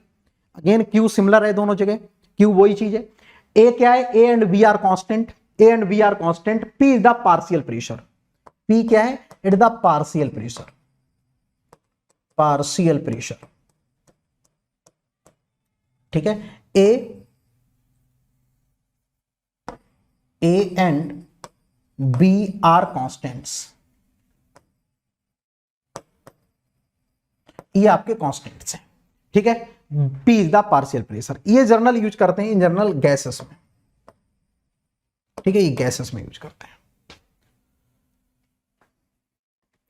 अगेन क्यू सिमिलर है दोनों जगह, क्यू वही चीज है। ए क्या है? A and B are constant, A and B are constant, P is the partial pressure, P क्या है? It the partial pressure, partial pressure. ठीक है, A and B are constants, ये आपके कांस्टेंट्स हैं। ठीक है, P is the partial pressure, ये जर्नल यूज करते हैं इन जनरल गैसेस में। ठीक है, ये गैसेस में यूज करते हैं,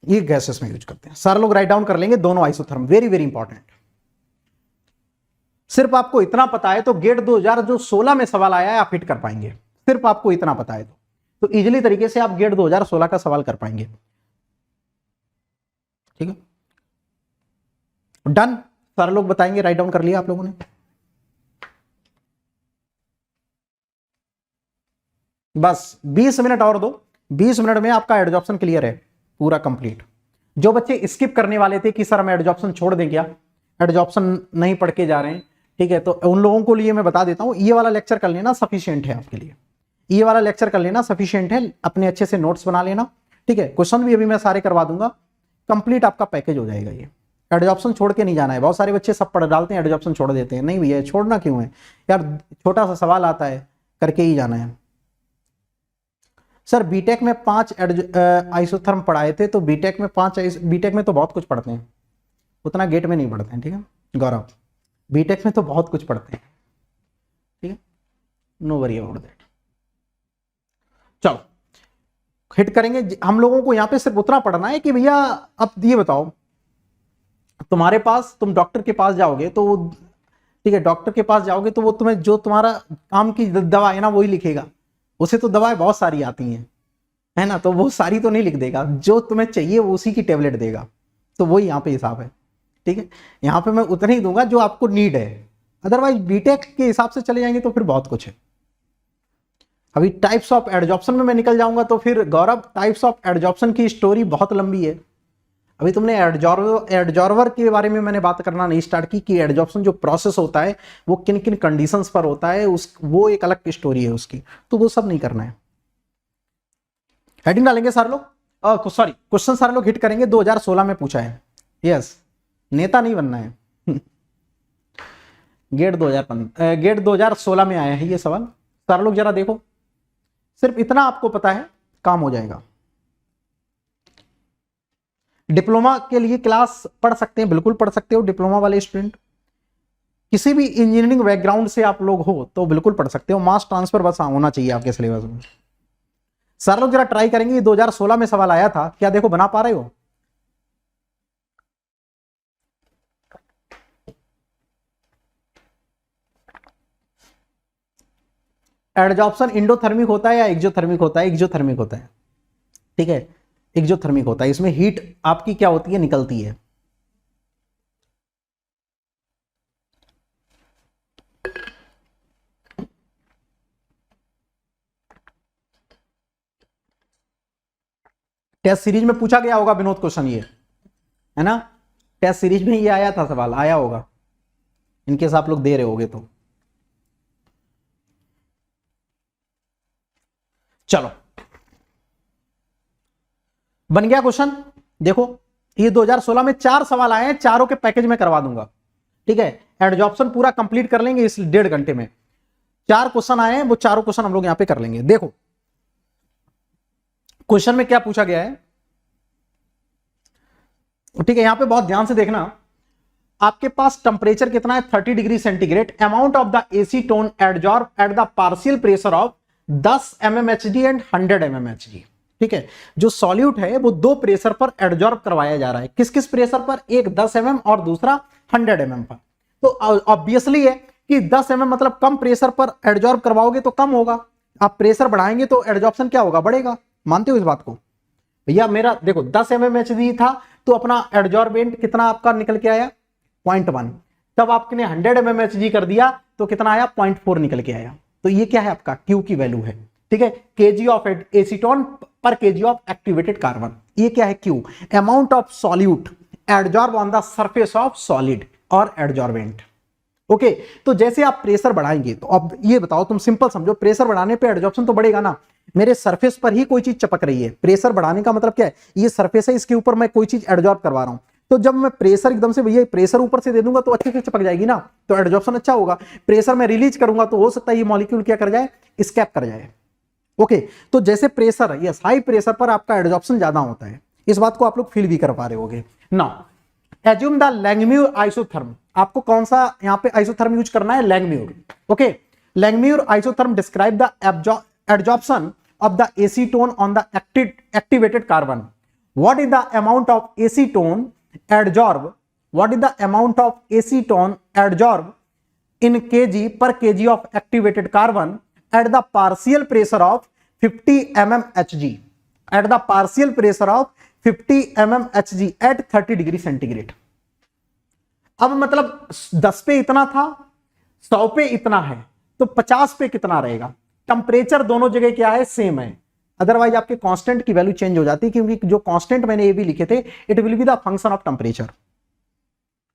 ये गैसेस में यूज करते हैं। सारे लोग राइट डाउन कर लेंगे दोनों आइसोथर्म, वेरी वेरी इंपॉर्टेंट। सिर्फ आपको इतना पता है तो गेट 2016 में सवाल आया है आप हिट कर पाएंगे, सिर्फ आपको इतना पता है तो इजिली तरीके से आप गेट 2016 का सवाल कर पाएंगे। ठीक है, डन, सारे लोग बताएंगे, राइट डाउन कर लिया आप लोगों ने? बस 20 मिनट और दो, 20 मिनट में आपका एडजॉर्प्शन क्लियर है पूरा कंप्लीट। जो बच्चे स्किप करने वाले थे कि सर हम एडजॉर्प्शन छोड़ दें क्या, एडजॉर्प्शन नहीं पढ़ के जा रहे हैं, ठीक है, तो उन लोगों को लिए मैं बता देता हूं, ये वाला लेक्चर कर लेना सफिशिएंट है आपके लिए, ये वाला लेक्चर कर लेना सफिशिएंट है, अपने अच्छे से नोट्स बना लेना। ठीक है, क्वेश्चन भी अभी मैं सारे करवा दूंगा, कंप्लीट आपका पैकेज हो जाएगा। ये एडजॉर्प्शन छोड़ के नहीं जाना है। बहुत सारे बच्चे सब पढ़ डालते हैं, एडजॉर्प्शन छोड़ देते हैं। नहीं भैया, छोड़ना क्यों है यार, छोटा सा सवाल आता है करके ही जाना है। सर बीटेक में 5 आइसोथर्म पढ़ाए थे, तो बीटेक में 5, बीटेक में तो बहुत कुछ पढ़ते हैं, उतना गेट में नहीं पढ़ते हैं। ठीक है गौरव, बीटेक में तो बहुत कुछ पढ़ते हैं। ठीक है, नो वरी अबाउट दैट। चलो हिट करेंगे। हम लोगों को यहां पे सिर्फ उतना पढ़ना है कि भैया अब ये बताओ, तुम्हारे पास, तुम डॉक्टर के पास जाओगे तो, ठीक है, डॉक्टर के पास जाओगे तो वो तुम्हें जो तुम्हारा काम की दवा है ना वही लिखेगा। उसे तो दवाएं बहुत सारी आती हैं, है ना, तो वो सारी तो नहीं लिख देगा, जो तुम्हें चाहिए वो उसी की टेबलेट देगा। तो वही यहाँ पे हिसाब है। ठीक है, यहाँ पे मैं उतना ही दूंगा जो आपको नीड है, अदरवाइज बीटेक के हिसाब से चले जाएंगे तो फिर बहुत कुछ है। अभी टाइप्स ऑफ एडजॉर्प्शन में मैं निकल जाऊंगा तो फिर गौरव टाइप्स ऑफ एडजॉर्प्शन की स्टोरी बहुत लंबी है। अभी तुमने एडजॉर्वर के बारे में मैंने बात करना नहीं स्टार्ट की कि एडजॉर्प्शन जो प्रोसेस होता है वो किन किन कंडीशंस पर होता है, वो एक अलग स्टोरी है उसकी, तो वो सब नहीं करना है। हेडिंग डालेंगे सारे लोग, सॉरी क्वेश्चन सारे लोग हिट करेंगे। 2016 में पूछा है, यस, नेता नहीं बनना है। गेट 2016 में आया है ये सवाल, सारे लोग जरा देखो, सिर्फ इतना आपको पता है काम हो जाएगा। डिप्लोमा के लिए क्लास पढ़ सकते हैं, बिल्कुल पढ़ सकते हो, डिप्लोमा वाले स्टूडेंट, किसी भी इंजीनियरिंग बैकग्राउंड से आप लोग हो तो बिल्कुल पढ़ सकते हो। मास ट्रांसफर बस होना चाहिए आपके सिलेबस में। सारे लोग जरा ट्राई करेंगे, 2016 में सवाल आया था क्या, देखो बना पा रहे हो? एडजॉर्प्शन इंडोथर्मिक होता है या एक्सोथर्मिक होता है? एक्सोथर्मिक होता है। ठीक है, एक्सोथर्मिक होता है, इसमें हीट आपकी क्या होती है, निकलती है। टेस्ट सीरीज में पूछा गया होगा विनोद क्वेश्चन, ये है ना, टेस्ट सीरीज में ये आया था सवाल, आया होगा इनकेस आप लोग दे रहे होगे तो। चलो बन गया क्वेश्चन, देखो ये 2016 में 4 सवाल आए हैं, चारों के पैकेज में करवा दूंगा, ठीक है। एडजॉर्प्शन पूरा कंप्लीट कर लेंगे इस 1.5 घंटे में। 4 क्वेश्चन आए हैं, वो चारों क्वेश्चन हम लोग यहां पे कर लेंगे। देखो क्वेश्चन में क्या पूछा गया है, ठीक है, यहां पे बहुत ध्यान से देखना। आपके पास टेम्परेचर कितना है 30 degree centigrade, amount of the acetone adsorb at the partial pressure of 10 mmHg and 100 mmHg, ठीक है। जो सॉल्यूट है वो 2 प्रेशर पर एडजॉर्ब करवाया जा रहा है। किस किस प्रेशर पर, एक 10 mm और दूसरा 100 mm पर। तो ऑब्वियसली है कि 10 mm मतलब कम प्रेशर पर एडजॉर्ब करवाओगे तो कम होगा, आप प्रेशर बढ़ाएंगे तो एडजॉर्प्शन क्या होगा, बढ़ेगा। मानते हो इस बात को भैया? मेरा देखो 10 mmHg था तो अपना एडजॉर्बेंट कितना आपका निकल के आया 0.1, तब आपने 100 mmHg कर दिया तो कितना आया 0.4 निकल के आया। तो ये क्या है आपका Q की वैल्यू है, ठीक है, kg ऑफ एसीटोन पर kg ऑफ एक्टिवेटेड कार्बन। ये क्या है Q, amount of solute adsorb on the surface of solid और एडजॉर्बेंट। ओके, तो जैसे आप प्रेशर बढ़ाएंगे तो अब ये बताओ, तुम सिंपल समझो, प्रेशर बढ़ाने पे एडजॉर्प्शन तो बढ़ेगा ना। मेरे सरफेस पर ही कोई चीज चपक रही है, प्रेशर बढ़ाने का मतलब क्या है, ये सरफेस है, इसके ऊपर मैं कोई चीज एडजॉर्ब करवा रहा हूं, तो जब मैं प्रेशर एकदम से भैया प्रेशर ऊपर से दे दूंगा तो अच्छे से चिपक जाएगी ना, तो एडजॉर्प्शन अच्छा होगा। प्रेशर में रिलीज करूंगा तो हो सकता है ये मॉलिक्यूल क्या कर जाए, स्कैप कर जाए। ओके, तो जैसे प्रेशर, यस, हाई प्रेशर पर आपका एडजॉर्प्शन ज्यादा होता है, इस बात को आप लोग फील भी कर पा रहे होगे। Now assume the Langmuir isotherm, आपको कौन सा यहाँ पे आइसोथर्म यूज करना है, Langmuir. Okay, Langmuir isotherm describe the adsorption of the acetone on the activated carbon. What is the amount of acetone adsorb, what is the amount of acetone adsorb in kg per kg of activated carbon at the partial pressure of 50 mmHg, at the partial pressure of 50 mmHg at 30 degree centigrade. अब मतलब 10 पे इतना था, 100 पे इतना है, तो 50 पे कितना रहेगा। टेम्परेचर दोनों जगह क्या है, सेम है, अदरवाइज आपके कांस्टेंट की वैल्यू चेंज हो जाती है, क्योंकि जो कांस्टेंट मैंने ये भी लिखे थे, it will be the function of temperature.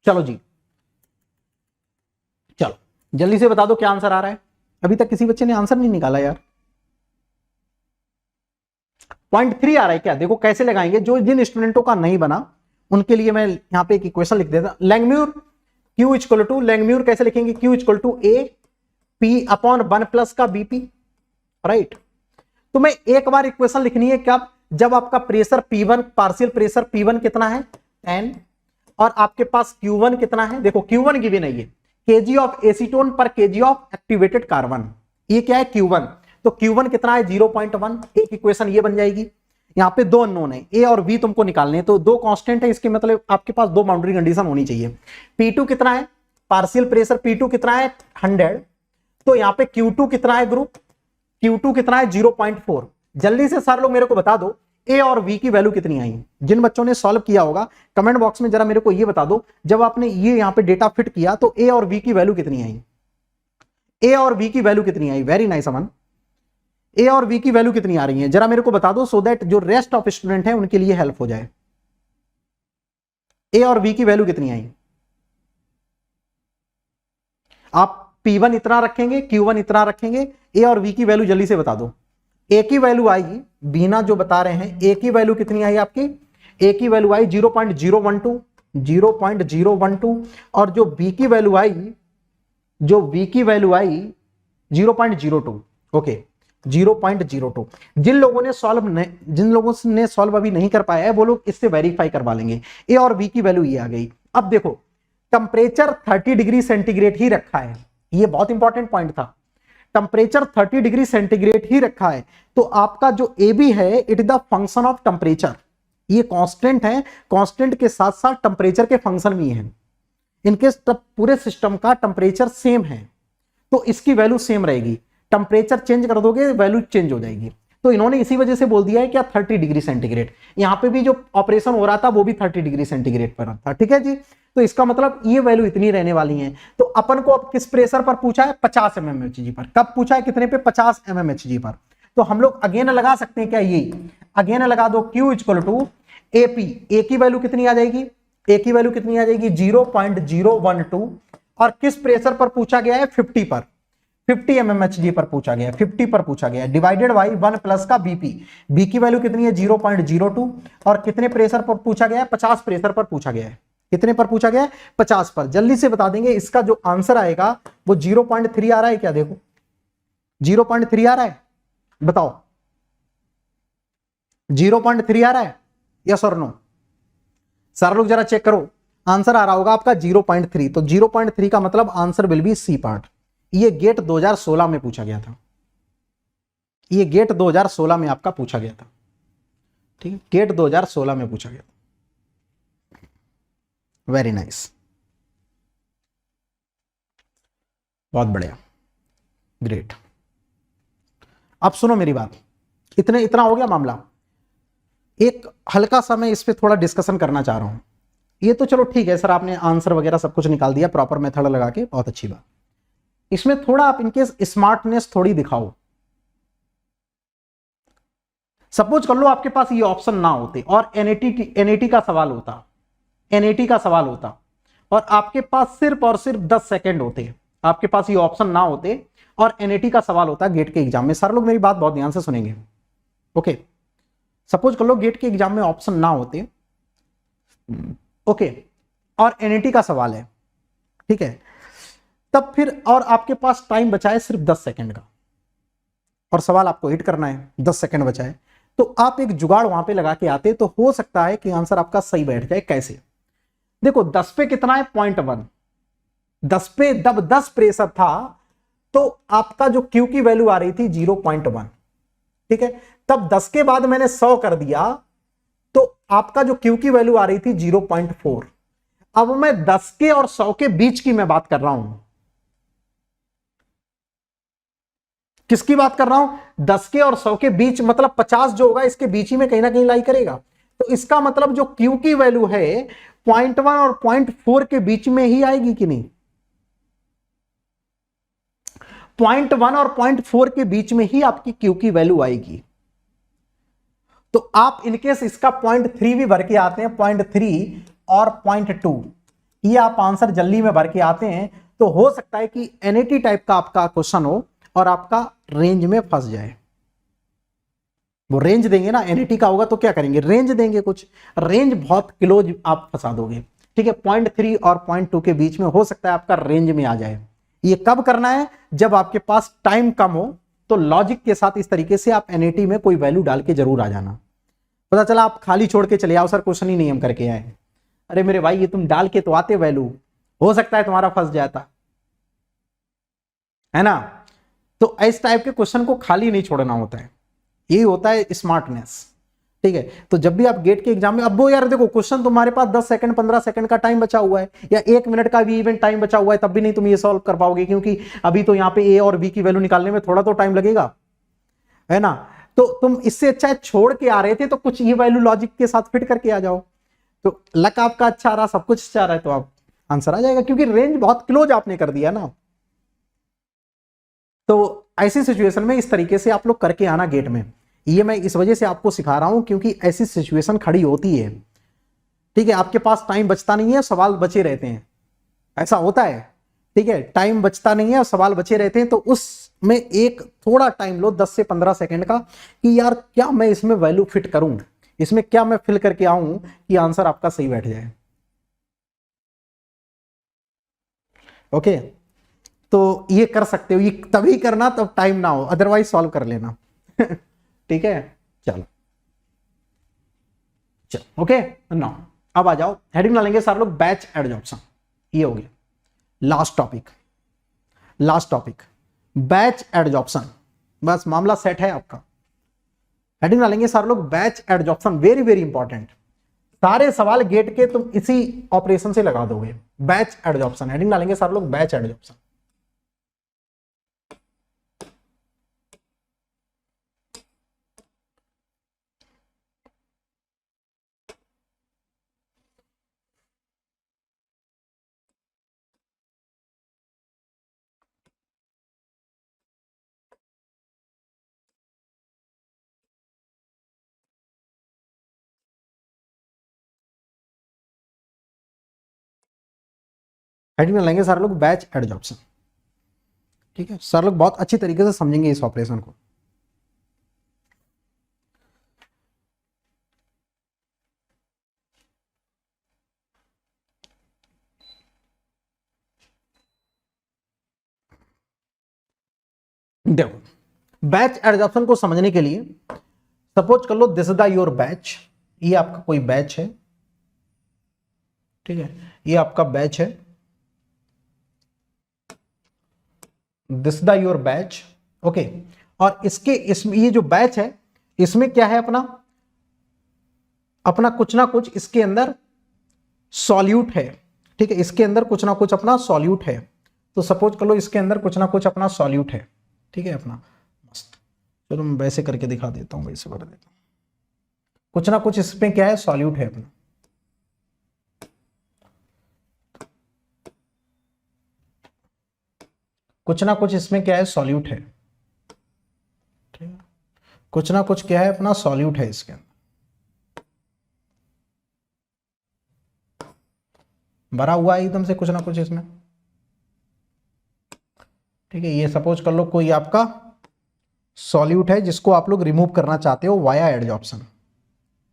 चलो जी, चलो जल्दी से बता दो क्या आंसर आ रहा है। अभी तक किसी बच्चे ने आंसर नहीं निकाला यार। 0.3 आ रहा है क्या, देखो कैसे लगाएंगे, जो जिन स्टूडेंटों का नहीं बना उनके लिए मैं यहां पे एक इक्वेशन लिख देता। Langmuir Q equal to, Langmuir कैसे लिखेंगे, Q equal to A P upon 1 plus का BP, राइट। तो मैं एक बार इक्वेशन लिखनी है कब, जब आपका pressure P1, partial pressure P1 कितना है 10, और आपके पास Q1 कितना है, देखो Q1 गिवन है, ये kg ऑफ एसीटोन पर kg ऑफ एक्टिवेटेड कार्बन, ये क्या है Q1, तो Q1 कितना है 0.1। एक इक्वेशन ये बन जाएगी। यहाँ पे 2 अननोन है, A और B तुमको निकालने हैं, तो 2 कांस्टेंट है, इसके मतलब आपके पास 2 बाउंड्री कंडीशन होनी चाहिए। P2 कितना है, पार्शियल प्रेशर P2 कितना है 100, तो यहाँ पे Q2 कितना है ग्रुप, Q2 कितना है 0.4। जल्दी से सर लोग मेरे को बता दो A और V की वैल्यू कितनी आई। जिन बच्चों ने सॉल्व किया होगा कमेंट बॉक्स में जरा मेरे को ये बता दो, जब आपने ये यहाँ पे डेटा फिट किया तो A और V की वैल्यू कितनी आई, A और V की वैल्यू कितनी आई। वेरी नाइस अमन, A और V की वैल्यू कितनी आ रही है जरा मेरे को बता दो, सो दैट जो रेस्ट ऑफ स्टूडेंट है उनके लिए हेल्प हो जाए। A और V की वैल्यू कितनी आई, आप P1 इतना रखेंगे, Q1 इतना रखेंगे, A और V की वैल्यू जल्दी से बता दो। A की वैल्यू आएगी, बीना जो बता रहे हैं, A की वैल्यू कितनी आई आपकी, A की वैल्यू आई 0.012, 0.012, और जो B की वैल्यू आई, जो V की वैल्यू आई 0.02, ओके 0.02। जिन लोगों ने सॉल्व अभी नहीं कर पाया है वो लोग इससे वेरीफाई करवा लेंगे। A और V की वैल्यू ये आ गई। अब देखो टेम्परेचर 30 डिग्री सेंटीग्रेड ही रखा है, ये बहुत इंपॉर्टेंट पॉइंट था, टेम्परेचर 30 डिग्री सेंटीग्रेड ही रखा है, तो आपका जो AB है it is the function of temperature, ये कांस्टेंट है, कांस्टेंट के साथ साथ टेम्परेचर के फंक्शन भी हैं, इनके पूरे सिस्टम का टेम्परेचर सेम है, तो इसकी वैल्यू सेम रहेगी। टेम्परेचर चेंज कर दोगे वैल्यू चेंज हो जाएगी, तो इन्होंने इसी वजह से बोल दिया है क्या 30 डिग्री सेंटीग्रेड। यहां पे भी जो ऑपरेशन हो रहा था वो भी 30 डिग्री सेंटीग्रेड पर था, ठीक है जी। तो इसका मतलब ये वैल्यू इतनी रहने वाली है। तो अपन को अब किस प्रेशर पर पूछा है, 50 mmHg पर। कब पूछा है, कितने पे, 50 mmHg पर। तो हम लोग अगेन लगा सकते हैं क्या, ये अगेन लगा दो, Q equal to AP, A की वैल्यू कितनी आ जाएगी, A की वैल्यू कितनी आ जाएगी 0.012, और किस प्रेशर पर पूछा गया है 50 पर। 50 mmHg पर पूछा गया, 50 पर पूछा गया, डिवाइडेड बाई 1 प्लस का बीपी। बी की वैल्यू कितनी है 0.02, और कितने प्रेशर पर पूछा गया है 50 प्रेशर पर पूछा गया है। कितने पर पूछा गया है 50 पर। जल्दी से बता देंगे इसका जो आंसर आएगा वो 0.3 आ रहा है क्या, देखो 0.3 आ रहा है, बताओ 0.3 आ रहा है, यस और नो। सारे लोग जरा चेक करो, आंसर आ रहा होगा आपका 0.3, तो 0.3 का मतलब answer will be C part. ये गेट 2016 में पूछा गया था, ये गेट 2016 में आपका पूछा गया था, ठीक है, गेट 2016 में पूछा गया था। वेरी नाइस, बहुत बढ़िया, ग्रेट। अब सुनो मेरी बात, इतना हो गया मामला। एक हल्का सा मैं इस पे थोड़ा डिस्कशन करना चाह रहा हूं। ये तो चलो ठीक है सर, आपने आंसर वगैरह सब कुछ निकाल दिया प्रॉपर मेथड लगा के, बहुत अच्छी बात। इसमें थोड़ा आप इनके स्मार्टनेस थोड़ी दिखाओ। सपोज कर लो आपके पास ये ऑप्शन ना होते और एनएटी का सवाल होता, एनएटी का सवाल होता, और आपके पास सिर्फ और सिर्फ 10 सेकंड होते, आपके पास ये ऑप्शन ना होते और एनएटी का सवाल होता गेट के एग्जाम में। सारे लोग मेरी बात बहुत ध्यान से सुनेंगे, ओके। सपोज कर लो गेट के एग्जाम में ऑप्शन ना होते, ओके, और एनएटी का सवाल है, ठीक है, तब फिर और आपके पास टाइम बचा है सिर्फ 10 सेकंड का, और सवाल आपको हिट करना है, 10 सेकंड बचा है, तो आप एक जुगाड़ वहां पे लगा के आते तो हो सकता है कि आंसर आपका सही बैठ जाए। कैसे, देखो 10 पे कितना है 0.1, 10 पे जब 10 प्रेशर था तो आपका जो क्यू की वैल्यू आ रही थी 0.1, ठीक है, तब 10 के बाद मैंने 100 कर दिया तो आपका जो क्यू की वैल्यू आ रही थी 0.4। अब मैं 10 के और 100 के बीच की मैं बात कर रहा हूं, किसकी बात कर रहा हूं 10 के और 100 के बीच, मतलब 50 जो होगा इसके बीच ही में कहीं ना कहीं लाई करेगा। तो इसका मतलब जो क्यू की वैल्यू है 0.1 और 0.4 के बीच में ही आएगी कि नहीं, 0.1 और 0.4 के बीच में ही आपकी क्यू की वैल्यू आएगी। तो आप इनकेस इसका 0.3 भी भर के आते हैं, 0.3 और 0.2 ये आप आंसर जल्दी में भर के आते हैं, तो हो सकता है कि एनएटी टाइप का आपका क्वेश्चन हो और आपका रेंज में फंस जाए। वो रेंज देंगे ना, एनएटी का होगा तो क्या करेंगे, रेंज देंगे, कुछ रेंज बहुत क्लोज आप फंसा दोगे, ठीक है। 0.3 और 0.2 के बीच में हो सकता है आपका रेंज में आ जाए। ये कब करना है, जब आपके पास टाइम कम हो, तो लॉजिक के साथ इस तरीके से आप एनएटी में कोई वैल्यू डाल के जरूर आ जाना। पता चला आप खाली छोड़ के चले आओ, सर क्वेश्चन ही नहीं हम करके आए, अरे मेरे भाई ये तुम डाल के तो आते वैल्यू, हो सकता है तुम्हारा फंस जाता है ना। तो इस टाइप के क्वेश्चन को खाली नहीं छोड़ना होता है, यही होता है स्मार्टनेस, ठीक है। तो जब भी आप गेट के एग्जाम में, अब वो यार देखो क्वेश्चन तुम्हारे पास 10 सेकंड 15 सेकंड का टाइम बचा हुआ है, या 1 मिनट का भी इवन टाइम बचा हुआ है, तब भी नहीं तुम ये सॉल्व कर पाओगे, क्योंकि अभी तो यहाँ पे ए और बी की वैल्यू निकालने में थोड़ा तो टाइम लगेगा, है ना। तो तुम इससे अच्छा है छोड़ के आ रहे थे तो कुछ ये वैल्यू लॉजिक के साथ फिट करके आ जाओ, तो लक आपका अच्छा रहा, सब कुछ अच्छा रहा है, तो आप आंसर आ जाएगा, क्योंकि रेंज बहुत क्लोज आपने कर दिया ना। तो ऐसी सिचुएशन में इस तरीके से आप लोग करके आना गेट में, ये मैं इस वजह से आपको सिखा रहा हूं क्योंकि ऐसी सिचुएशन खड़ी होती है, ठीक है। आपके पास टाइम बचता नहीं है, सवाल बचे रहते हैं, ऐसा होता है, ठीक है। टाइम बचता नहीं है और सवाल बचे रहते हैं, तो उसमें एक थोड़ा टाइम लो 10 से 15 सेकंड का, कि यार क्या मैं इसमें वैल्यू फिट करूं, इसमें क्या मैं फिल करके आऊं कि आंसर आपका सही बैठ जाए, ओके। तो ये कर सकते हो, ये तभी करना तब टाइम ना हो, अदरवाइज सॉल्व कर लेना ठीक है, चलो चलो, ओके ना। अब आ जाओ, हेडिंग ला लेंगे सारे लोग, बैच एडजॉर्प्शन, ये हो गया last topic, last topic batch adsorption, बस मामला सेट है आपका। हेडिंग ला लेंगे सारे लोग, batch adsorption, very very important, सारे सवाल गेट के तुम इसी ऑपरेशन से लगा दोगे, बैच एडजॉर्प्शन। हेडिंग ला लेंगे सारे लोग, बैच एडजॉर्प्शन। हेडिंग ला लेंगे सारे लोग, बैच एडजॉर्प्शन, ठीक है, सर लोग बहुत अच्छी तरीके से समझेंगे इस ऑपरेशन को। देखो बैच एडजॉर्प्शन को समझने के लिए सपोज कर लो this is the your batch, ये आपका कोई बैच है, ठीक है, ये आपका बैच है, this the your batch, okay. और इसमें ये जो बैच है इसमें क्या है, अपना कुछ ना कुछ इसके अंदर सॉल्यूट है, ठीक है, इसके अंदर कुछ ना कुछ अपना सॉल्यूट है। तो सपोज कर लो इसके अंदर कुछ ना कुछ अपना सॉल्यूट है, ठीक है अपना, मस्त। चलो मैं वैसे करके दिखा देता हूं, वैसे कर देता हूं, कुछ ना कुछ इसमें क्या है, सॉल्यूट है अपना। कुछ ना कुछ इसमें क्या है, सॉल्यूट है, ठीक है, कुछ ना कुछ क्या है, अपना सॉल्यूट है इसके अंदर, भरा हुआ है एकदम से कुछ ना कुछ इसमें, ठीक है। ये सपोज कर लो कोई आपका सॉल्यूट है जिसको आप लोग रिमूव करना चाहते हो वाया एडजॉर्प्शन,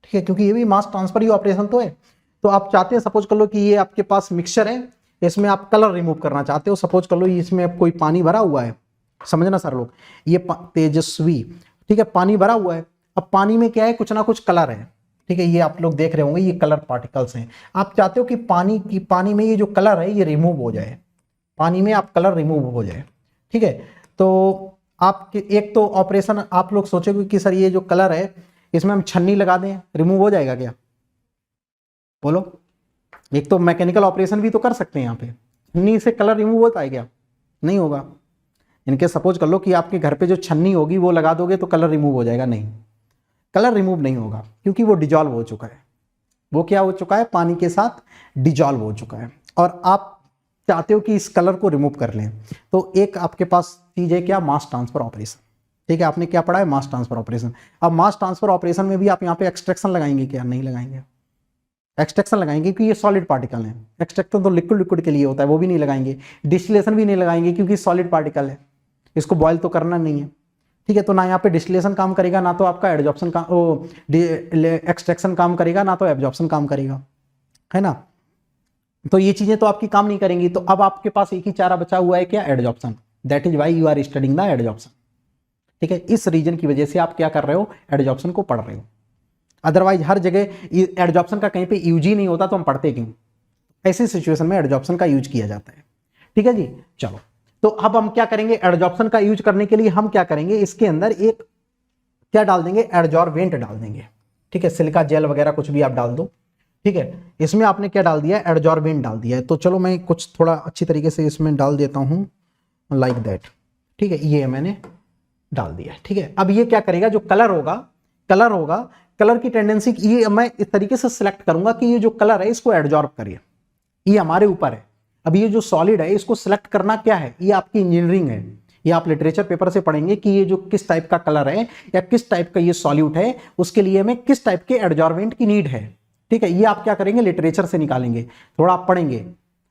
ठीक है, क्योंकि ये भी मास ट्रांसफर ही ऑपरेशन तो है। तो आप चाहते हैं, सपोज कर लो कि ये आपके पास मिक्सचर है, इसमें आप कलर रिमूव करना चाहते हो, सपोज कर लो इसमें कोई पानी भरा हुआ है, समझना सर लोग, ये तेजस्वी, ठीक है, पानी भरा हुआ है। अब पानी में क्या है, कुछ ना कुछ कलर है, ठीक है, ये आप लोग देख रहे होंगे, ये कलर पार्टिकल्स हैं। आप चाहते हो कि पानी में ये जो कलर है ये रिमूव हो जाए, पानी में आप कलर रिमूव हो जाए, ठीक है। तो आप एक तो ऑपरेशन आप लोग सोचोगे कि सर ये जो कलर है इसमें हम छन्नी लगा दें, रिमूव हो जाएगा क्या, बोलो। एक तो मैकेनिकल ऑपरेशन भी तो कर सकते हैं, यहाँ पे छन्नी से कलर रिमूव होता है क्या, नहीं होगा। इनके सपोज कर लो कि आपके घर पे जो छन्नी होगी वो लगा दोगे तो कलर रिमूव हो जाएगा, नहीं, कलर रिमूव नहीं होगा, क्योंकि वो डिजॉल्व हो चुका है, वो क्या हो चुका है, पानी के साथ डिजॉल्व हो चुका है। और आप चाहते हो कि इस कलर को रिमूव कर लें, तो एक आपके पास चीज है क्या, मास ट्रांसफर ऑपरेशन, ठीक है, आपने क्या पढ़ा है, मास ट्रांसफर ऑपरेशन। अब मास ट्रांसफर ऑपरेशन में भी आप यहाँ पे एक्सट्रैक्शन लगाएंगे क्या, नहीं लगाएंगे, एक्सट्रैक्शन लगाएंगे क्योंकि ये सॉलिड पार्टिकल है, एक्सट्रैक्शन तो लिक्विड के लिए होता है, वो भी नहीं लगाएंगे। डिस्टिलेशन भी नहीं लगाएंगे क्योंकि सॉलिड पार्टिकल है, इसको बॉयल तो करना नहीं है, ठीक है। तो ना यहाँ पे डिस्टिलेशन काम करेगा, ना तो आपका एडजॉर्प्शन का एक्सट्रैक्शन काम करेगा, ना तो एब्जॉर्प्शन काम करेगा, है ना। तो ये चीजें तो आपकी काम नहीं करेंगी। तो अब आपके पास एक ही चारा बचा हुआ है क्या, adsorption, that is why you are studying the adsorption, ठीक है। इस रीजन की वजह से आप क्या कर रहे हो, एडजॉर्प्शन को पढ़ रहे हो। अदरवाइज हर जगह एडजॉर्प्शन का कहीं पे यूज ही नहीं होता तो हम पढ़ते क्यों, ऐसी सिचुएशन में एडजॉर्प्शन का यूज किया जाता है, ठीक है जी। चलो, तो अब हम क्या करेंगे, एडजॉर्प्शन का यूज करने के लिए हम क्या करेंगे, इसके अंदर एक क्या डाल देंगे, एडजॉर्बेंट डाल देंगे, ठीक है, सिलिका जेल वगैरह कुछ भी आप डाल दो, ठीक है। इसमें आपने क्या डाल दिया, एडजॉर्बेंट डाल दिया है। तो चलो मैं कुछ थोड़ा अच्छी तरीके से इसमें डाल देता हूं, लाइक दैट, ठीक है, ये मैंने डाल दिया, ठीक है। अब ये क्या करेगा, जो कलर होगा, कलर की टेंडेंसी ये मैं इस तरीके से सिलेक्ट करूंगा कि ये जो कलर है इसको एडजॉर्ब करिए, ये हमारे ऊपर है। अब ये जो सॉलिड है इसको सिलेक्ट करना क्या है, ये आपकी इंजीनियरिंग है, ये आप लिटरेचर पेपर से पढ़ेंगे कि ये जो किस टाइप का कलर है या किस टाइप का ये सॉल्यूट है, उसके लिए हमें किस टाइप के एडजॉर्बेंट की नीड है, ठीक है। ये आप क्या करेंगे, लिटरेचर से निकालेंगे, थोड़ा आप पढ़ेंगे,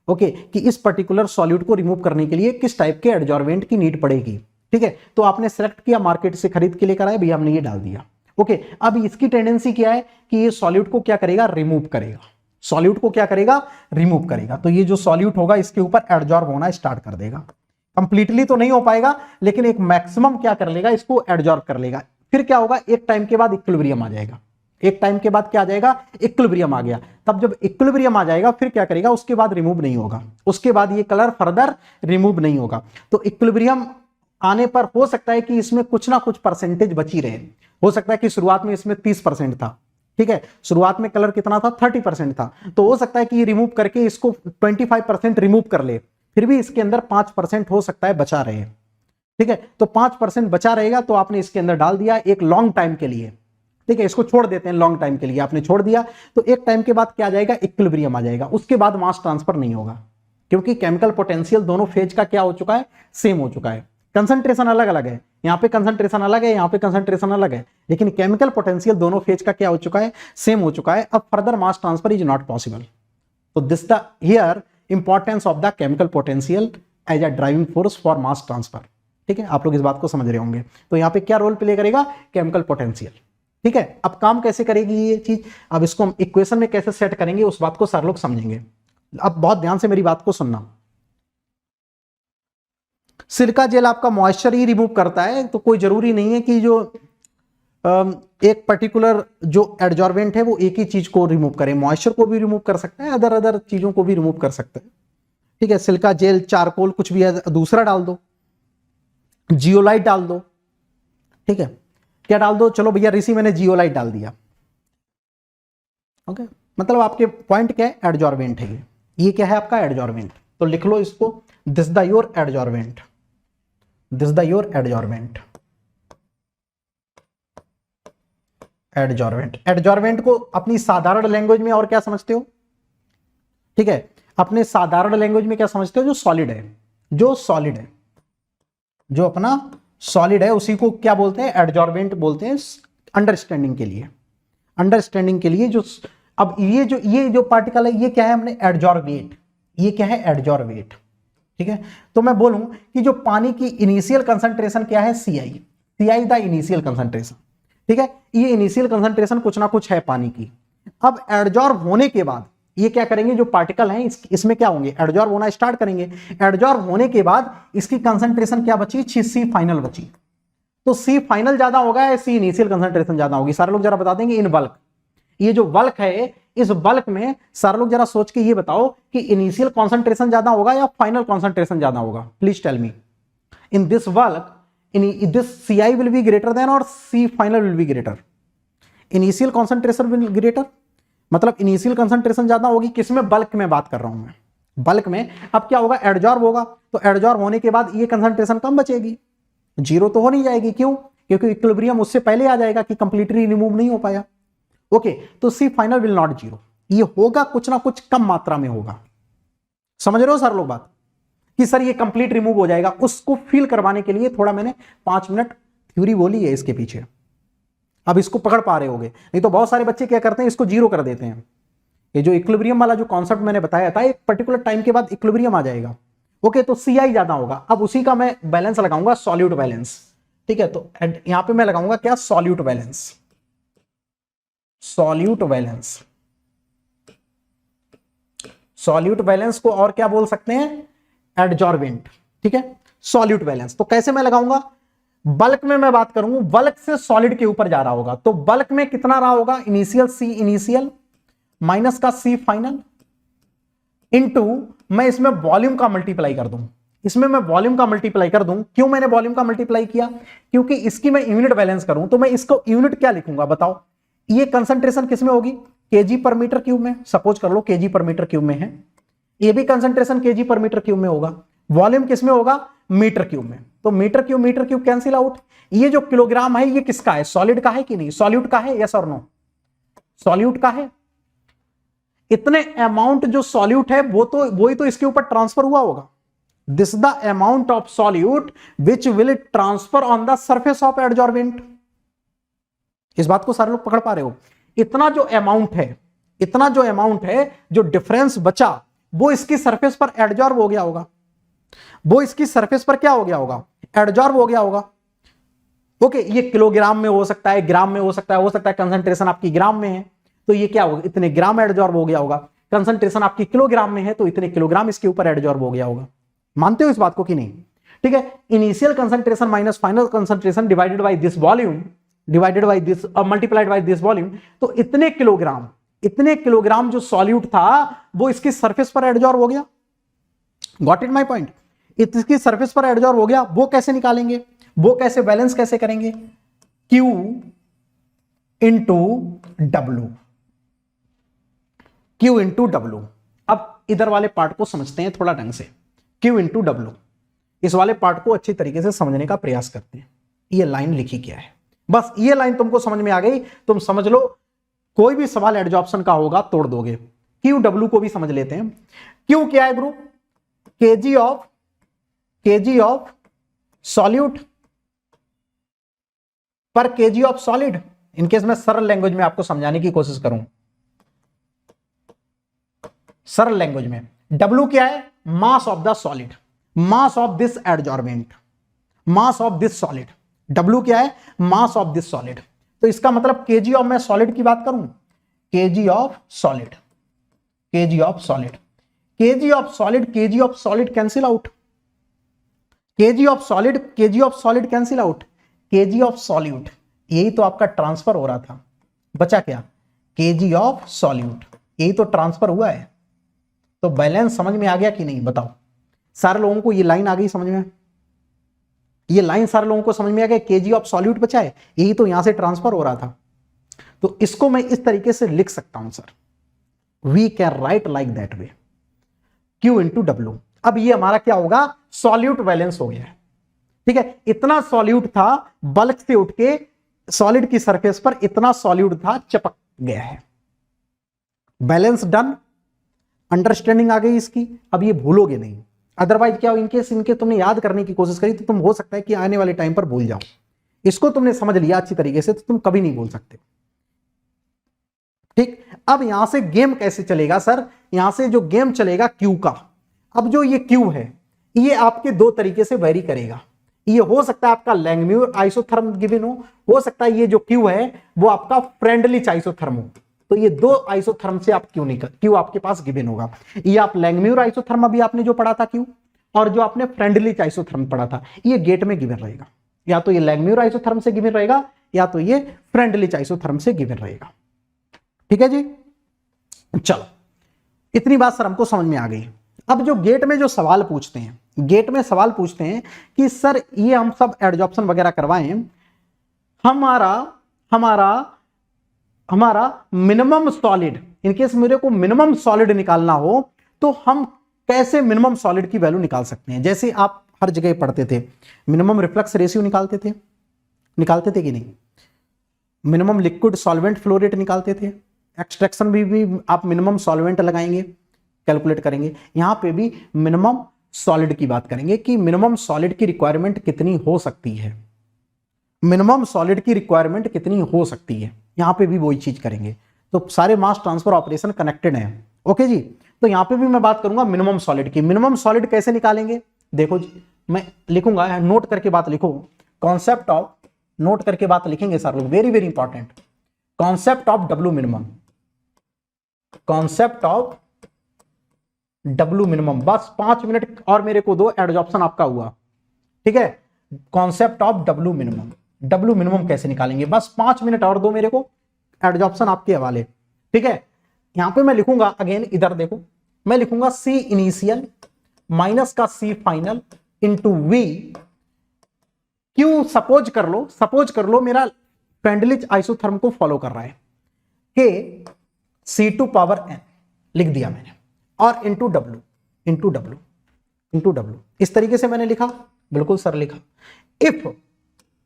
ओके, कि इस पर्टिकुलर सॉल्यूट को रिमूव करने के लिए किस टाइप के एडजॉर्बेंट की नीड पड़ेगी, ठीक है। तो आपने सेलेक्ट किया, मार्केट से खरीद के लेकर आए, भैया हमने ये डाल दिया, ओके। अब इसकी टेंडेंसी क्या है कि ये सॉल्यूट को क्या करेगा, रिमूव करेगा, सॉल्यूट को क्या करेगा, रिमूव करेगा। तो ये जो सॉल्यूट होगा इसके ऊपर एडजॉर्ब होना स्टार्ट कर देगा, कंप्लीटली तो नहीं हो पाएगा लेकिन एक मैक्सिमम क्या कर लेगा, इसको एडजॉर्ब कर लेगा। फिर क्या होगा, एक टाइम के बाद इक्विलिब्रियम आ जाएगा, एक टाइम के बाद क्या आ जाएगा, इक्विलिब्रियम आ गया। तब जब इक्विलिब्रियम आ जाएगा फिर क्या करेगा, उसके बाद रिमूव नहीं होगा, उसके बाद ये कलर फर्दर रिमूव नहीं होगा। तो इक्विलिब्रियम आने पर हो सकता है कि इसमें कुछ ना कुछ परसेंटेज बची रहे, हो सकता है कि शुरुआत में इसमें 30% था, ठीक है, शुरुआत में कलर कितना था, 30% था, तो हो सकता है कि ये रिमूव करके इसको 25% रिमूव कर ले, फिर भी इसके अंदर 5% हो सकता है बचा रहे, ठीक है। तो 5% बचा रहेगा तो आपने इसके अंदर डाल दिया एक लॉन्ग टाइम के लिए, ठीक है, इसको छोड़ देते हैं लॉन्ग टाइम के लिए, आपने छोड़ दिया तो एक टाइम के बाद क्या आ जाएगा, इक्विलिब्रियम आ जाएगा, उसके बाद मास ट्रांसफर नहीं होगा क्योंकि केमिकल पोटेंशियल दोनों फेज का क्या हो चुका है, सेम हो चुका है। कंसंट्रेशन अलग अलग है, यहाँ पे कंसंट्रेशन अलग है, यहाँ पे कंसंट्रेशन अलग है, लेकिन केमिकल पोटेंशियल दोनों फेज का क्या हो चुका है, सेम हो चुका है। अब further mass transfer is not possible. तो this the here importance of the chemical potential as a driving force for mass transfer. ठीक है, आप लोग इस बात को समझ रहे होंगे। तो यहाँ पे क्या रोल प्ले करेगा, केमिकल पोटेंशियल। ठीक है, अब काम कैसे करेगी ये चीज, अब इसको हम इक्वेशन में कैसे सेट करेंगे उस बात को सर लोग समझेंगे। अब बहुत ध्यान से मेरी बात को सुनना। सिलिका जेल आपका मॉइस्चर ही रिमूव करता है, तो कोई जरूरी नहीं है कि जो एक पर्टिकुलर जो एडजॉर्बेंट है वो एक ही चीज को रिमूव करे, मॉइस्चर को भी रिमूव कर सकता है, अदर चीजों को भी रिमूव कर सकता है। ठीक है, सिलिका जेल, चारकोल, कुछ भी है, दूसरा डाल दो, जियोलाइट डाल दो। ठीक है, क्या डाल दो, चलो भैया ऋषि मैंने जियोलाइट डाल दिया। ओके, मतलब आपके पॉइंट क्या है, एडजॉर्बेंट है ये क्या है आपका एडजॉर्बेंट। तो लिख लो इसको, this the your adsorbent, this the your adsorbent. Adsorbent, adsorbent को अपनी साधारण लैंग्वेज में और क्या समझते हो, ठीक है, अपने साधारण लैंग्वेज में क्या समझते हो, जो सॉलिड है, जो सॉलिड है, जो अपना सॉलिड है उसी को क्या बोलते हैं, एडजॉर्बेंट बोलते हैं। अंडरस्टैंडिंग के लिए, अंडरस्टैंडिंग के लिए जो, अब ये जो पार्टिकल है ये क्या है, हमने एडजॉर्बेट, ये क्या है एडजॉर्बेट। ठीक है, तो मैं बोलूं कि जो पानी की इनिशियल कंसंट्रेशन क्या है, CI द इनिशियल कंसंट्रेशन। ठीक है, ये इनिशियल कंसंट्रेशन कुछ ना कुछ है पानी की। अब एडजॉर्ब होने के बाद ये क्या करेंगे, जो पार्टिकल हैं इसमें क्या होंगे, एडजॉर्ब होना स्टार्ट करेंगे। एडजॉर्ब होने के बाद इसकी कंसंट्रेशन क्या बची, C फाइनल बची। तो C फाइनल ज्यादा होगा या C इनिशियल कंसंट्रेशन ज्यादा होगी, सारे लोग जरा बता देंगे। इन बल्क, ये जो बल्क है, इस बल्क में सारे लोग जरा सोच के ये बताओ कि इनिशियल कंसंट्रेशन ज्यादा होगा या फाइनल कंसंट्रेशन ज्यादा होगा, please tell me. In this bulk, in this CI will be greater than or C final will be greater, initial concentration will greater, मतलब इनिशियल कंसंट्रेशन ज्यादा होगी किसमें, बल्क में बात कर रहा हूं मैं, बल्क में। अब क्या होगा, एडजॉर्ब होगा, तो एडजॉर्ब होने के बाद ये कंसंट्रेशन कम बचेगी, जीरो तो हो नहीं जाएगी, क्यों, क्योंकि इक्विलिब्रियम उससे पहले आ जाएगा कि कंप्लीटली रिमूव नहीं हो पाया। ओके, तो C final will not zero, ये होगा कुछ ना कुछ कम मात्रा में होगा। समझ रहे हो सर लोग बात, कि सर ये कंप्लीट रिमूव हो जाएगा, उसको फील करवाने के लिए थोड़ा मैंने 5 मिनट थ्योरी बोली है इसके पीछे। अब इसको पकड़ पा रहे होगे, नहीं तो बहुत सारे बच्चे क्या करते हैं, इसको जीरो कर देते हैं। ये जो इक्विलिब्रियम वाला जो कॉन्सेप्ट मैंने बताया था, एक पर्टिकुलर टाइम के बाद इक्विलिब्रियम आ जाएगा। ओके, तो CI ज्यादा होगा। अब उसी का मैं बैलेंस लगाऊंगा, सॉल्यूट बैलेंस। ठीक है, तो यहां पे मैं लगाऊंगा क्या, solute balance, solute balance. Solute balance को और क्या बोल सकते हैं, एडजॉर्बेंट। ठीक है, सॉल्यूट बैलेंस। तो कैसे मैं लगाऊंगा, बल्क में मैं बात करूंगा, बल्क से सॉलिड के ऊपर जा रहा होगा, तो बल्क में कितना रहा होगा, इनिशियल C इनिशियल माइनस का C फाइनल इनटू, मैं इसमें वॉल्यूम का मल्टीप्लाई कर दूं, इसमें मैं वॉल्यूम का मल्टीप्लाई कर दूं। क्यों मैंने वॉल्यूम का मल्टीप्लाई किया, क्योंकि इसकी मैं यूनिट बैलेंस करूं, तो मैं इसको यूनिट क्या लिखूंगा बताओ, ये कंसंट्रेशन किसमें होगी, kg पर मीटर क्यूब में, सपोज कर लो kg पर मीटर क्यूब में है, ये भी कंसंट्रेशन kg पर मीटर क्यूब में होगा, वॉल्यूम किसमें होगा, मीटर क्यूब में। तो मीटर क्यूब कैंसिल आउट। ये जो किलोग्राम है ये किसका है, सॉलिड का है कि नहीं, सॉल्यूट का है, यस और नो, सॉल्यूट का है। इतने अमाउंट जो सॉल्यूट है वो ही तो इसके ऊपर ट्रांसफर हुआ होगा। This the amount of solute which will transfer on the surface of adsorbent. इस बात को सारे लोग पकड़ पा रहे हो, इतना जो अमाउंट है, इतना जो अमाउंट है, जो डिफरेंस बचा वो इसकी सरफेस पर एडजॉर्ब हो गया होगा, वो इसकी सरफेस पर क्या हो गया होगा, एडजॉर्ब हो गया होगा। ओके, ये किलोग्राम में हो सकता है, ग्राम में हो सकता है कंसंट्रेशन आपकी ग्राम में है तो ये क्या होगा, इतने ग्राम एडजॉर्ब हो गया होगा। कंसंट्रेशन आपकी किलोग्राम में है तो इतने किलोग्राम इसके ऊपर एडजॉर्ब हो गया होगा। मानते हो इस बात को कि नहीं। ठीक है, initial concentration minus final concentration divided by this volume, divided by this multiplied by this volume, तो इतने किलोग्राम जो सॉल्यूट था वो इसकी सरफेस पर एडजॉर्ब हो गया। गॉट इट माय पॉइंट, इसकी सरफेस पर एडजॉर्ब हो गया। वो कैसे निकालेंगे, वो कैसे बैलेंस कैसे करेंगे, Q into W, Q into W। अब इधर वाले पार्ट को समझते हैं थोड़ा ढंग से, Q इंटू W, इस वाले पार्ट को अच्छी तरीके से समझने का प्रयास करते हैं। ये लाइन लिखी क्या है, बस ये लाइन तुमको समझ में आ गई, तुम समझ लो, कोई भी सवाल एडजॉर्प्शन का होगा तोड़ दोगे। Q W को भी समझ लेते हैं। Q क्या है ग्रुप, kg ऑफ सॉल्यूट पर kg ऑफ सॉलिड। इनकेस मैं सरल लैंग्वेज में आपको समझाने की कोशिश करूं, सरल लैंग्वेज में W क्या है, mass of the solid. Mass of this adsorbent, mass of this solid. W क्या है? Mass of this solid. तो इसका मतलब केजी ऑफ, मैं सॉलिड की बात करूं, KG of solid, KG of solid, KG of solid, KG of solid cancel out, KG of solid, KG of solid cancel out, KG of solute, यही तो आपका ट्रांसफर हो रहा था, बचा क्या? केजी ऑफ सॉल्यूट, यही तो ट्रांसफर हुआ है। तो बैलेंस समझ में आ गया कि नहीं बताओ? सारे लोगों को ये लाइन आ गई समझ में? ये लाइन सारे लोगों को समझ में आ गया, केजी ऑफ सॉल्यूट बचा है, यही तो यहां से ट्रांसफर हो रहा था। तो इसको मैं इस तरीके से लिख सकता हूं sir, we can write like that way, Q into W. अब ये हमारा क्या होगा? सॉल्यूट बैलेंस हो गया है, ठीक है। इतना सॉल्यूट था, बल्क से उठ के सॉलिड की सरफेस पर इतना सॉल्यूट था, चिपक गया है। बैलेंस डन, अंडरस्टैंडिंग आ गई इसकी। अब ये भूलोगे नहीं, अदरवाइज क्या हो, इनकेस इनके तुमने याद करने की कोशिश करी तो तुम हो सकता है कि आने वाले टाइम पर भूल जाओ। इसको तुमने समझ लिया अच्छी तरीके से तो तुम कभी नहीं भूल सकते, ठीक। अब यहां से गेम कैसे चलेगा सर? यहां से जो गेम चलेगा Q का, अब जो ये Q है ये आपके दो तरीके से वेरी करेगा। ये हो सकता है आपका लैंगम्यूर आइसोथर्म गिवन हो सकता है ये जो Q है वो आपका फ्रेंडलिच आइसोथर्म हो। तो ये दो आइसोथर्म से आप Q आपके पास गिवन होगा। ये आप लैंगम्यूर आइसोथर्म अभी आपने जो पढ़ा था Q, और जो आपने फ्रेंडलिच आइसोथर्म पढ़ा था, ये गेट में गिवन रहेगा। या तो ये लैंगम्यूर आइसोथर्म से गिवन रहेगा या तो ये फ्रेंडलिच आइसोथर्म से गिवन रहेगा, ठीक है जी। चलो, इतनी बात सर हमको समझ में आ गई। अब जो गेट में जो सवाल पूछते हैं, गेट में सवाल पूछते हैं कि सर ये हम सब एडजॉर्प्शन वगैरह करवाएं, हमारा हमारा हमारा मिनिमम सॉलिड, इनकेस मेरे को मिनिमम सॉलिड निकालना हो तो हम कैसे मिनिमम सॉलिड की वैल्यू निकाल सकते हैं? जैसे आप हर जगह पढ़ते थे, मिनिमम रिफ्लक्स रेशियो निकालते थे कि नहीं? Minimum liquid solvent flow rate निकालते थे। एक्सट्रैक्शन भी आप मिनिमम सॉल्वेंट लगाएंगे, कैलकुलेट करेंगे। यहां पे भी मिनिमम सॉलिड की बात करेंगे कि मिनिमम सॉलिड की रिक्वायरमेंट कितनी हो सकती है, मिनिमम सॉलिड की रिक्वायरमेंट कितनी हो सकती है, यहां पे भी वही चीज करेंगे। तो सारे मास ट्रांसफर ऑपरेशन कनेक्टेड हैं, ओके जी। तो यहां पे भी मैं बात करूंगा मिनिमम सॉलिड की। मिनिमम सॉलिड कैसे निकालेंगे? देखो जी, मैं लिखूंगा, नोट करके बात लिखो, कॉन्सेप्ट ऑफ, नोट करके बात लिखेंगे सर लोग, very very important, concept of W minimum, concept of W minimum. बस 5 मिनट और मेरे को दो, एडजॉर्प्शन आपका हुआ, ठीक है। Concept of W minimum, W minimum कैसे निकालेंगे, बस 5 मिनट और दो मेरे को, एडजॉर्प्शन आपके हवाले, ठीक है। यहां पे मैं लिखूंगा, अगेन इधर देखो, मैं लिखूंगा सी इनिशियल माइनस का C final into V Q. Suppose कर लो मेरा फ्रेंडलिच आइसोथर्म को फॉलो कर रहा है, के C2 पावर n लिख दिया मैंने, और इंटू डब्ल्यू, इस तरीके से मैंने लिखा, बिल्कुल सर लिखा।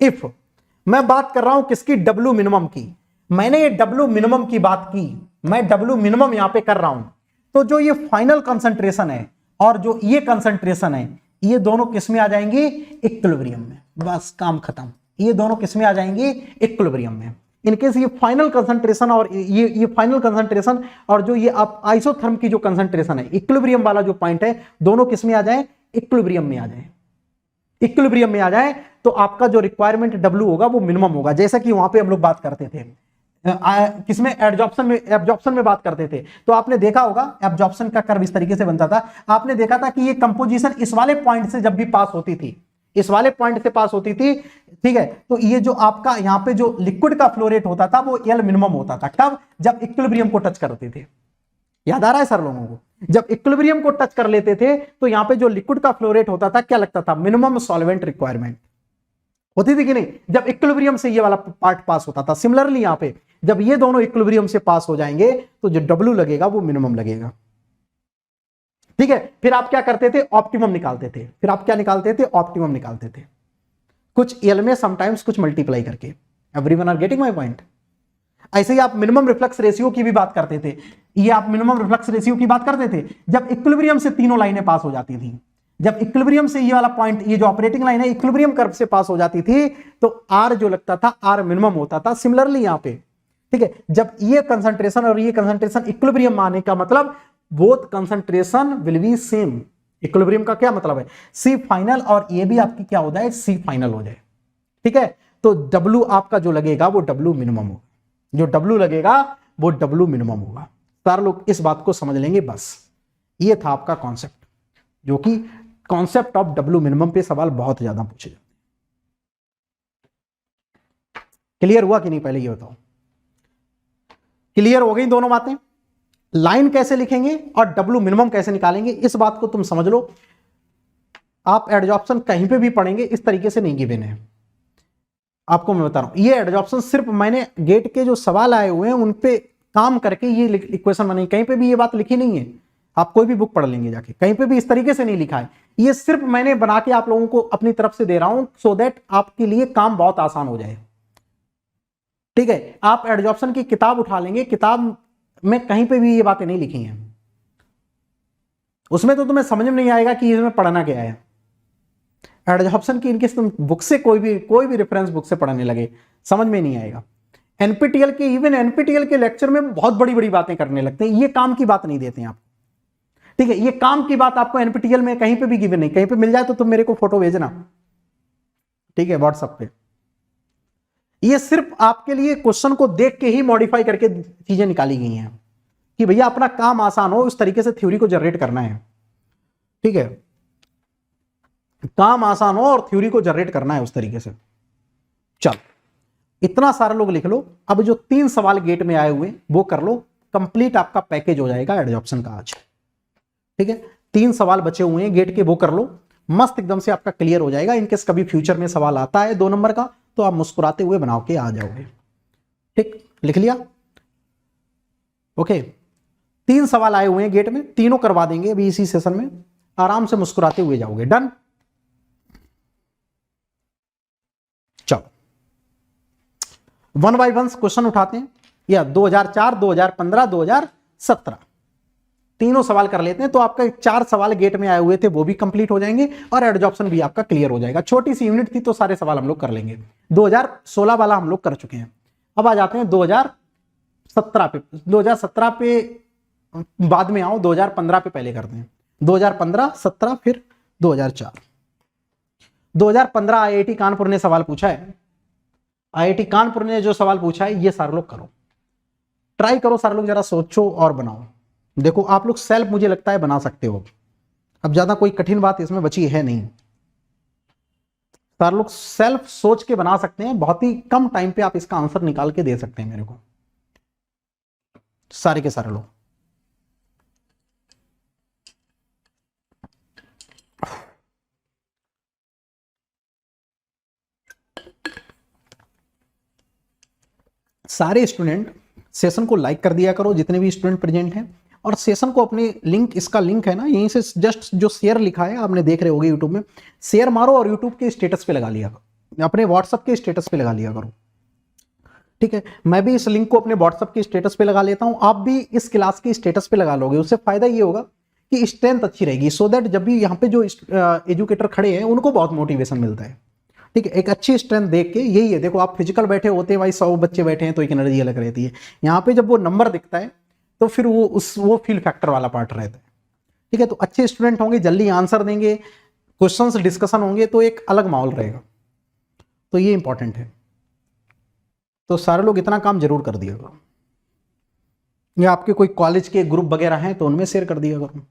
इफ मैं बात कर रहा हूं किसकी? डब्ल्यू मिनिमम की। मैंने ये डब्ल्यू मिनिमम की बात की, मैं डब्ल्यू मिनिमम यहां पे कर रहा हूं, तो जो ये फाइनल कंसंट्रेशन है और जो ये कंसंट्रेशन है, ये दोनों किस में आ जाएंगे? इक्विलिब्रियम में। बस काम खत्म, ये दोनों किस में आ जाएंगे? इक्विलिब्रियम में। इनकेस ये फाइनल कंसंट्रेशन और ये फाइनल कंसंट्रेशन और जो ये आप आइसोथर्म की जो कंसंट्रेशन है, इक्विलिब्रियम वाला जो पॉइंट है, दोनों किस में आ जाए? इक्विलिब्रियम में आ जाए। इक्विलिब्रियम में आ जाए तो आपका जो रिक्वायरमेंट W होगा वो मिनिमम होगा, जैसा कि वहां पे हम लोग बात करते थे, किसमें? एब्जॉर्प्शन में बात करते थे। तो आपने देखा होगा एब्जॉर्प्शन का कर्व इस तरीके से बनता था। आपने देखा था कि ये कंपोजिशन इस वाले पॉइंट से जब भी पास होती थी, इस वाले पॉइंट से पास होती थी, ठीक है, तो ये जो आपका यहां पे जो लिक्विड का फ्लो रेट होता था वो L मिनिमम होता था। कब? जब इक्विलिब्रियम को टच करते थे। याद आ रहा है सर लोगों को? जब इक्विलिब्रियम को टच कर लेते थे तो यहां पे जो लिक्विड का फ्लो रेट होता था, क्या लगता था? मिनिमम सॉल्वेंट रिक्वायरमेंट होती थी कि नहीं? जब इक्विलिब्रियम से ये वाला पार्ट पास होता था। सिमिलरली यहां पे जब ये दोनों इक्विलिब्रियम से पास हो जाएंगे तो जो W लगेगा वो मिनिमम लगेगा, ठीक है। फिर आप क्या करते थे? ऑप्टिमम निकालते थे। फिर आप क्या निकालते थे? ऑप्टिमम निकालते थे, कुछ L में समटाइम्स कुछ मल्टीप्लाई करके। Everyone are getting my point? ऐसे ही आप मिनिमम रिफ्लक्स रेशियो की भी बात करते थे। ये आप मिनिमम रिफ्लक्स रेशियो की बात करते थे जब इक्विलिब्रियम से तीनों लाइनें पास हो जाती थी। जब इक्विलिब्रियम से ये वाला पॉइंट, ये जो ऑपरेटिंग लाइन है, इक्विलिब्रियम कर्व से पास हो जाती थी तो R जो लगता था R मिनिमम होता था। सिमिलरली यहां पे, ठीक है, जब ये कंसंट्रेशन और ये कंसंट्रेशन इक्विलिब्रियम में आने का मतलब both concentration will be same, equilibrium का क्या मतलब है, सी फाइनल और ये भी आपकी क्या हो जाए, सी फाइनल हो जाए। ठीक है, तो डब्ल्यू आपका जो लगेगा वो डब्ल्यू मिनिमम होगा, जो डब्ल्यू लगेगा वो डब्ल्यू मिनिमम होगा। सारे लोग इस बात को समझ लेंगे। बस ये था आपका कॉन्सेप्ट, जो कि कॉन्सेप्ट ऑफ डब्ल्यू मिनिमम पे सवाल बहुत ज्यादा पूछे जाते। क्लियर हुआ कि नहीं, पहले ये बताओ। क्लियर हो गई दोनों बातें, लाइन कैसे लिखेंगे और डब्ल्यू मिनिमम कैसे निकालेंगे, इस बात को तुम समझ लो। आप एडजॉर्प्शन कहीं पे भी पढ़ेंगे इस तरीके से नहीं गिवन है, आपको मैं बता रहा हूं। ये एडजॉर्प्शन सिर्फ मैंने गेट के जो सवाल आए हुए हैं उन पे काम करके ये इक्वेशन बनाई, कहीं पे भी ये बात लिखी नहीं है। आप कोई भी बुक पढ़ लेंगे जाके, कहीं पे भी इस तरीके से नहीं लिखा है। ये सिर्फ मैंने बना के आप लोगों को अपनी तरफ से दे रहा हूं, सो दैट आपके लिए काम बहुत आसान हो जाए। ठीक है, आप एडजॉर्प्शन की किताब उठा लेंगे, किताब में कहीं पे भी ये बातें नहीं लिखी हैं, उसमें तो तुम्हें समझ में नहीं आएगा कि इसमें पढ़ना क्या है। एडजॉर्प्शन की इनके तुम बुक से कोई भी रेफरेंस बुक से पढ़ने लगे समझ में नहीं आएगा। एनपीटीएल के, इवन एनपीटीएल के लेक्चर में बहुत बड़ी बड़ी बातें करने लगते हैं, ये काम की बात नहीं देते हैं आपको। ठीक है, ये काम की बात आपको एनपीटीएल में कहीं पे भी गिवन नहीं, कहीं पे मिल जाए तो तुम मेरे को फोटो भेजना, ठीक है, व्हाट्सएप पे। ये सिर्फ आपके लिए क्वेश्चन को देख के ही मॉडिफाई करके चीजें निकाली गई हैं कि भैया अपना काम आसान हो, उस तरीके से थ्योरी को जनरेट करना है। ठीक है, काम आसान हो और थ्योरी को जनरेट करना है उस तरीके से। चलो, इतना सारा लोग लिख लो। अब जो 3 सवाल गेट में आए हुए वो कर लो, कंप्लीट आपका पैकेज हो जाएगा एडजॉर्प्शन का आज। ठीक है, 3 सवाल बचे हुए हैं गेट के, वो कर लो, मस्त एकदम से आपका क्लियर हो जाएगा। इनकेस कभी फ्यूचर में सवाल आता है 2 नंबर का तो आप मुस्कुराते हुए बना के आ जाओगे। ठीक, लिख लिया? ओके, 3 सवाल आए हुए हैं गेट में, तीनों करवा देंगे अभी इसी सेशन में, आराम से मुस्कुराते हुए जाओगे। डन? चलो, 1 बाय 1 क्वेश्चन उठाते हैं, या 2004, 2015, 2017 तीनों सवाल कर लेते हैं। तो आपका 4 सवाल गेट में आए हुए थे वो भी कंप्लीट हो जाएंगे और एडजॉर्प्शन भी आपका क्लियर हो जाएगा। छोटी सी यूनिट थी तो सारे सवाल हम लोग कर लेंगे। 2016 वाला हम लोग कर चुके हैं। अब आ जाते हैं 2017 पे। 2017 पे बाद में आओ, 2015 पे पहले करते हैं। 2015, 17 फिर 2004। 2015 आईआईटी कानपुर ने सवाल पूछा है। आईआईटी कानपुर ने जो सवाल पूछा है ये सारे लोग करो, ट्राई करो सारे लोग, जरा सोचो और बनाओ। देखो आप लोग सेल्फ मुझे लगता है बना सकते हो, अब ज्यादा कोई कठिन बात इसमें बची है नहीं। सारे लोग सेल्फ सोच के बना सकते हैं, बहुत ही कम टाइम पे आप इसका आंसर निकाल के दे सकते हैं मेरे को, सारे के सारे लोग। सारे स्टूडेंट सेशन को लाइक कर दिया करो, जितने भी स्टूडेंट प्रेजेंट हैं, और सेशन को अपने लिंक, इसका लिंक है ना यहीं से जस्ट जो शेयर लिखा है आपने देख रहे होगे यूट्यूब में, शेयर मारो और यूट्यूब के स्टेटस पे लगा लिया करो, अपने व्हाट्सएप के स्टेटस पे लगा लिया करो। ठीक है, मैं भी इस लिंक को अपने व्हाट्सएप के स्टेटस पे लगा लेता हूं, आप भी इस क्लास के स्टेटस पे लगा लोगे। उससे फायदा ये होगा कि स्ट्रेंथ अच्छी रहेगी, सो दैट जब भी यहाँ पे जो एजुकेटर खड़े हैं उनको बहुत मोटिवेशन मिलता है। ठीक है, एक अच्छी स्ट्रेंथ देख के, यही है देखो, आप फिजिकल बैठे होते हैं भाई, 100 बच्चे बैठे हैं तो एक एनर्जी अलग रहती है। यहाँ पे जब वो नंबर दिखता है तो फिर वो फील फैक्टर वाला पार्ट रहता है। ठीक है, तो अच्छे स्टूडेंट होंगे, जल्दी आंसर देंगे, क्वेश्चंस डिस्कशन होंगे, तो एक अलग माहौल रहेगा। तो ये इंपॉर्टेंट है, तो सारे लोग इतना काम जरूर कर दिया करो, या आपके कोई कॉलेज के ग्रुप वगैरह हैं तो उनमें शेयर कर दिया करो।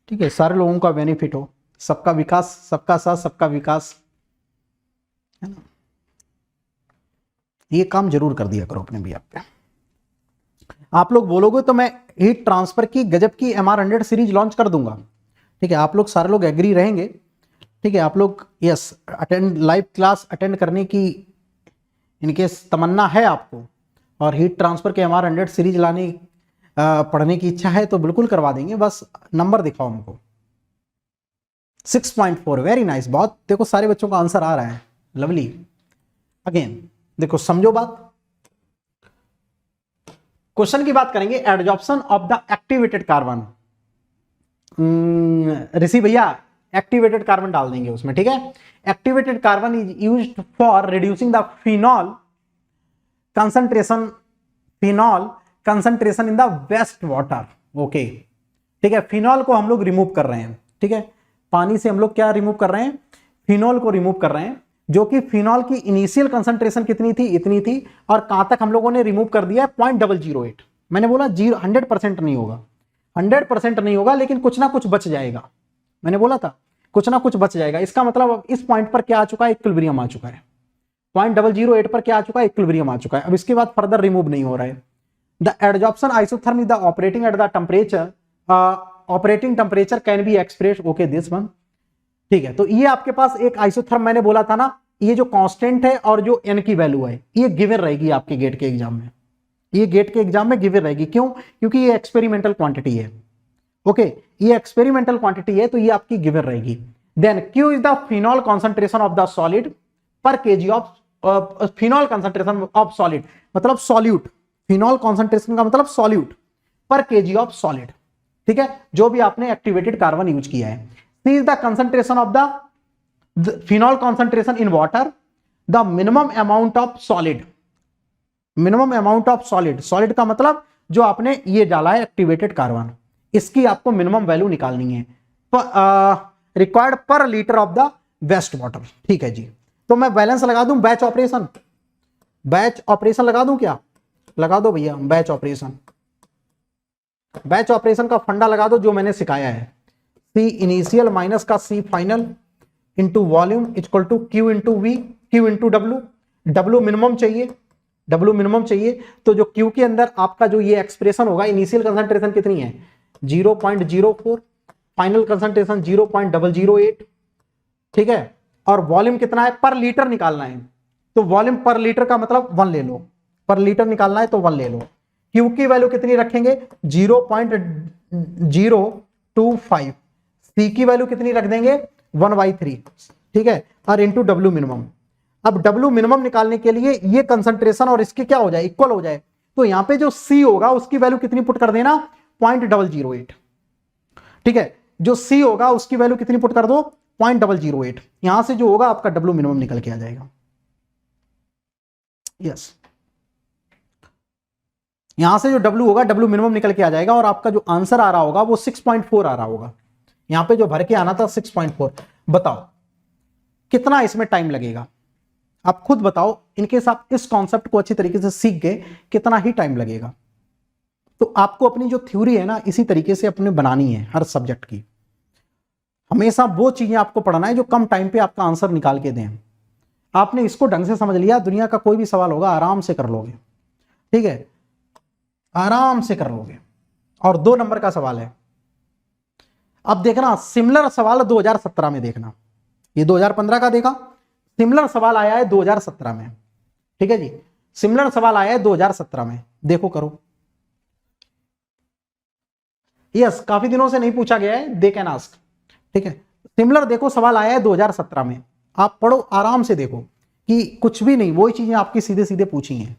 ठीक है, सारे लोगों का बेनिफिट हो, सबका विकास, सबका साथ सबका विकास, है ना, ये काम जरूर कर दिया करो अपने भी। आप लोग बोलोगे तो मैं हीट ट्रांसफर की गजब की MR100 सीरीज लॉन्च कर दूंगा। ठीक है, आप लोग सारे लोग एग्री रहेंगे। ठीक है, आप लोग yes attend, live class attend करने की इनके तमन्ना है आपको, और हीट ट्रांसफर के MR100 सीरीज लाने पढ़ने की इच्छा है तो बिल्कुल करवा देंगे, बस नंबर दिखाओ हमको। 6.4, वेरी नाइस, बहुत, देखो सारे बच्चों का आंसर आ रहा है, लवली। अगेन देखो समझो बात, क्वेश्चन की बात करेंगे, adsorption of the activated carbon. Rishi भैया एक्टिवेटेड कार्बन डाल देंगे उसमें। ठीक है, activated carbon is used for reducing the phenol concentration in the waste water. Okay, ठीक है, फिनॉल को हम लोग रिमूव कर रहे हैं, ठीक है, पानी से हम लोग क्या रिमूव कर रहे हैं, फिनॉल को रिमूव कर रहे हैं, जो कि फिनॉल की इनिशियल कंसंट्रेशन कितनी थी, इतनी थी, और कहां तक हम लोगों ने रिमूव कर दिया है, 0.008। मैंने बोला 100% नहीं होगा, 100% नहीं होगा, लेकिन कुछ ना कुछ बच जाएगा, मैंने बोला था कुछ ना कुछ बच जाएगा। इसका मतलब अब इस पॉइंट पर क्या आ चुका है, इक्विलिब्रियम आ चुका है, 0.008 पर क्या आ चुका है, इक्विलिब्रियम आ चुका है। अब इसके बाद फर्दर रिमूव नहीं हो रहा है। The adsorption isotherm is the operating at the temperature, operating temperature can be express, okay this one, ठीक है। तो ये आपके पास एक आइसोथर्म मैंने बोला था ना, ये जो कांस्टेंट है और जो एन की वैल्यू है, ये गिवन रहेगी आपके गेट के एग्जाम में, ये गेट के एग्जाम में गिवन रहेगी। क्यों? क्योंकि ये एक्सपेरिमेंटल क्वांटिटी है, ओके, ये एक्सपेरिमेंटल क्वांटिटी है, तो ये आपकी गिवन रहेगी। Then Q is the phenol concentration of the solid per KG of, phenol concentration of solid मतलब सॉल्यूट, फिनॉल कॉन्सेंट्रेशन का मतलब सॉल्यूट पर केजी ऑफ सॉलिड, ठीक है, जो भी आपने एक्टिवेटेड कार्बन यूज किया है। C is the concentration of the phenol concentration in water, the minimum amount of solid, minimum amount of solid, solid का मतलब जो आपने ये डाला है एक्टिवेटेड कार्बन, इसकी आपको मिनिमम वैल्यू निकालनी है, required per litre of the waste water, ठीक है जी। तो मैं बैलेंस लगा दूं, बैच ऑपरेशन, बैच ऑपरेशन लगा दूं क्या, लगा दो भैया, बैच ऑपरेशन, बैच ऑपरेशन का फंडा लगा दो जो मैंने सिखाया है, सी इनिशियल माइनस का C final into volume equal to Q into V, Q into W, W minimum चाहिए, डब्ल्यू मिनिमम चाहिए, तो जो क्यू के अंदर आपका जो ये एक्सप्रेशन होगा, इनिशियल कंसंट्रेशन कितनी है 0.04, फाइनल कंसंट्रेशन 0.008, ठीक है, और वॉल्यूम कितना है, पर लीटर निकालना है, तो वॉल्यूम पर लीटर का मतलब 1 ले लो, पर लीटर निकालना है तो 1 ले लो। क्यू की वैल्यू कितनी रखेंगे 0.025, सी की वैल्यू कितनी रख देंगे 1/3, ठीक है, और इंटू डब्ल्यू मिनिमम। अब डब्ल्यू मिनिमम निकालने के लिए ये कंसंट्रेशन और इसके क्या हो जाए, इक्वल हो जाए, तो यहां पे जो सी होगा उसकी वैल्यू कितनी पुट कर देना 0.008, ठीक है, जो सी होगा उसकी वैल्यू कितनी पुट कर दो 0.008, यहां से जो होगा आपका डब्ल्यू मिनिमम निकल के आ जाएगा, यस, यहां से जो डब्ल्यू होगा डब्ल्यू मिनिमम निकल के आ जाएगा, और आपका जो आंसर आ रहा होगा वो 6.4 आ रहा होगा, यहां पे जो भर के आना था 6.4। बताओ कितना इसमें टाइम लगेगा, आप खुद बताओ, इनकेस आप इस कॉन्सेप्ट को अच्छी तरीके से सीख गए कितना ही टाइम लगेगा। तो आपको अपनी जो थ्योरी है ना इसी तरीके से अपने बनानी है हर सब्जेक्ट की, हमेशा वो चीजें आपको पढ़ना है जो कम टाइम पे आपका आंसर निकाल के दें। आपने इसको ढंग से समझ लिया, दुनिया का कोई भी सवाल होगा आराम से कर लोगे, ठीक है, आराम से कर लोगे। और 2 नंबर का सवाल है, अब देखना सिमिलर सवाल 2017 में देखना, ये 2015 का देखा, सिमिलर सवाल आया है 2017 में, ठीक है जी, सिमिलर सवाल आया है 2017 में, देखो करो, यस, काफी दिनों से नहीं पूछा गया है, दे कैन आस्क, ठीक है, सिमिलर देखो सवाल आया है 2017 में, आप पढ़ो आराम से, देखो कि कुछ भी नहीं, वही चीजें आपकी सीधे सीधे पूछी हैं।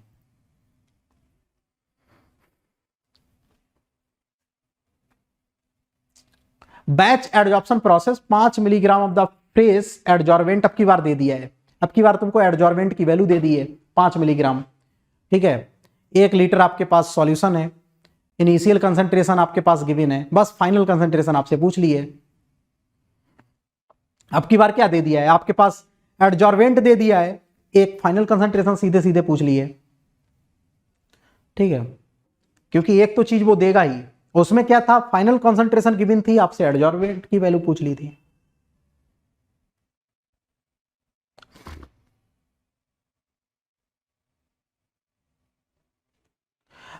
Batch adsorption process 5 milligram of the fresh adsorbent, अब की बार दे दिया है, अब की बार तुमको एडजॉर्वेंट की वैल्यू दे दी है 5 मिलीग्राम, ठीक है, 1 लीटर आपके पास सॉल्यूशन है, इनिशियल कंसंट्रेशन आपके पास गिवन है, बस फाइनल कंसंट्रेशन आपसे पूछ ली है। अब की बार क्या दे दिया है, आपके पास एडजॉर्वेंट दे दिया है, एक फाइनल कंसंट्रेशन सीधे सीधे पूछ ली है, ठीक है, क्योंकि एक तो चीज वो देगा ही, उसमें क्या था फाइनल कंसंट्रेशन गिवन थी, आपसे एडजॉर्वेंट की वैल्यू पूछ ली थी।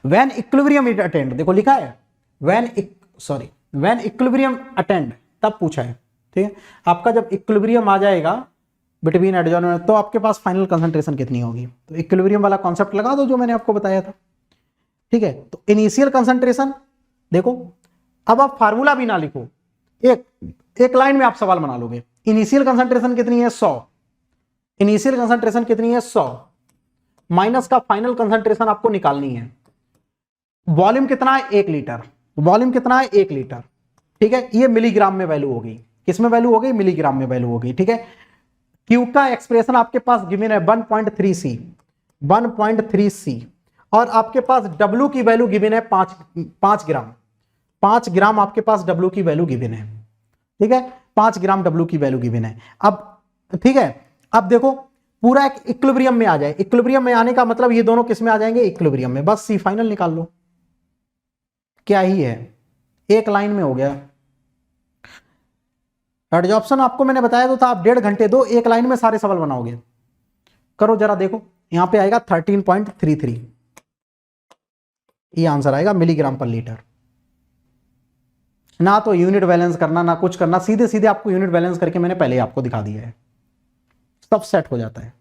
व्हेन इक्विलिब्रियम इज अटेंड, देखो लिखा है व्हेन इक्विलिब्रियम अटेंड, तब पूछा है, ठीक है, आपका जब इक्विलिब्रियम आ जाएगा बिटवीन एडजॉर्वेंट, तो आपके पास फाइनल कंसंट्रेशन कितनी होगी, तो इक्विलिब्रियम वाला कॉन्सेप्ट लगा दो जो मैंने आपको बताया था, ठीक है। तो इनिशियल कंसंट्रेशन देखो, अब आप फार्मूला भी ना लिखो, एक लाइन में आप सवाल बना लोगे, इनिशियल कंसंट्रेशन कितनी है 100, इनिशियल कंसंट्रेशन कितनी है 100 माइनस का फाइनल कंसंट्रेशन आपको निकालनी है, वॉल्यूम कितना है 1 लीटर, वॉल्यूम कितना है 1 लीटर, ठीक है, ये मिलीग्राम में वैल्यू होगी, किसमें वैल्यू हो गई मिलीग्राम में वैल्यू हो गई, ठीक है। क्यू का एक्सप्रेशन आपके पास गिवन है 1.3 सी, और आपके पास डब्ल्यू की वैल्यू गिवन है 5 ग्राम, 5 ग्राम आपके पास डब्ल्यू की वैल्यू गिवन है, ठीक है, 5 ग्राम डब्ल्यू की वैल्यू गिवन है। अब ठीक है, अब देखो पूरा एक इक्विलिब्रियम में आ जाए, इक्विलिब्रियम में आने का मतलब ये दोनों किस में आ जाएंगे, इक्विलिब्रियम में, बस सी फाइनल निकाल लो, क्या ही है, एक लाइन में हो गया। एडजॉर्प्शन आपको मैंने बताया तो था, आप 1.5 घंटे दो, एक लाइन में सारे सवाल बनाओगे। करो जरा देखो, यहां पे आएगा 13.33, ये आंसर आएगा मिलीग्राम पर लीटर। ना तो यूनिट बैलेंस करना ना कुछ करना, सीधे सीधे आपको यूनिट बैलेंस करके मैंने पहले ही आपको दिखा दिया है, सब सेट हो जाता है।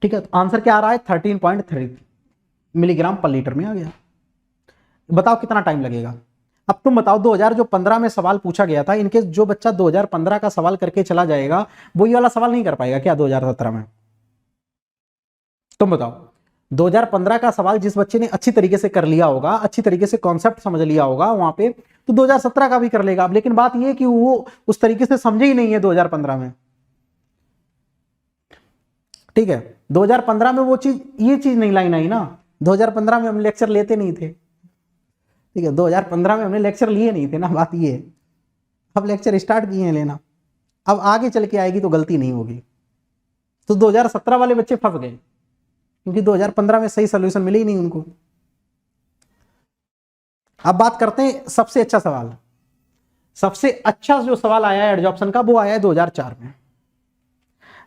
ठीक है, तो आंसर क्या आ रहा है, 13.3 मिलीग्राम पर लीटर में आ गया। बताओ कितना टाइम लगेगा। अब तुम बताओ 2015 में सवाल पूछा गया था, इनके जो बच्चा 2015 का सवाल करके चला जाएगा वो ये वाला सवाल नहीं कर पाएगा क्या 2017 में? तुम बताओ 2015 का सवाल जिस बच्चे ने अच्छी तरीके से कर लिया होगा, अच्छी तरीके से कॉन्सेप्ट समझ लिया होगा वहां पे, तो 2017 का भी कर लेगा। अब लेकिन बात यह कि वो उस तरीके से समझे ही नहीं है 2015 में। ठीक है, 2015 में वो चीज, ये चीज नहीं लाइन आई ना, 2015 में हम लेक्चर लेते नहीं थे। ठीक है, 2015 में हमने लेक्चर लिए नहीं थे ना, बात ये है। अब लेक्चर स्टार्ट किए हैं लेना, अब आगे चल के आएगी तो गलती नहीं होगी। तो 2017 वाले बच्चे फंस गए क्योंकि 2015 में सही सोल्यूशन मिले ही नहीं उनको। अब बात करते हैं सबसे अच्छा सवाल। सबसे अच्छा जो सवाल आया है एडजॉर्प्शन का वो आया है 2004 में,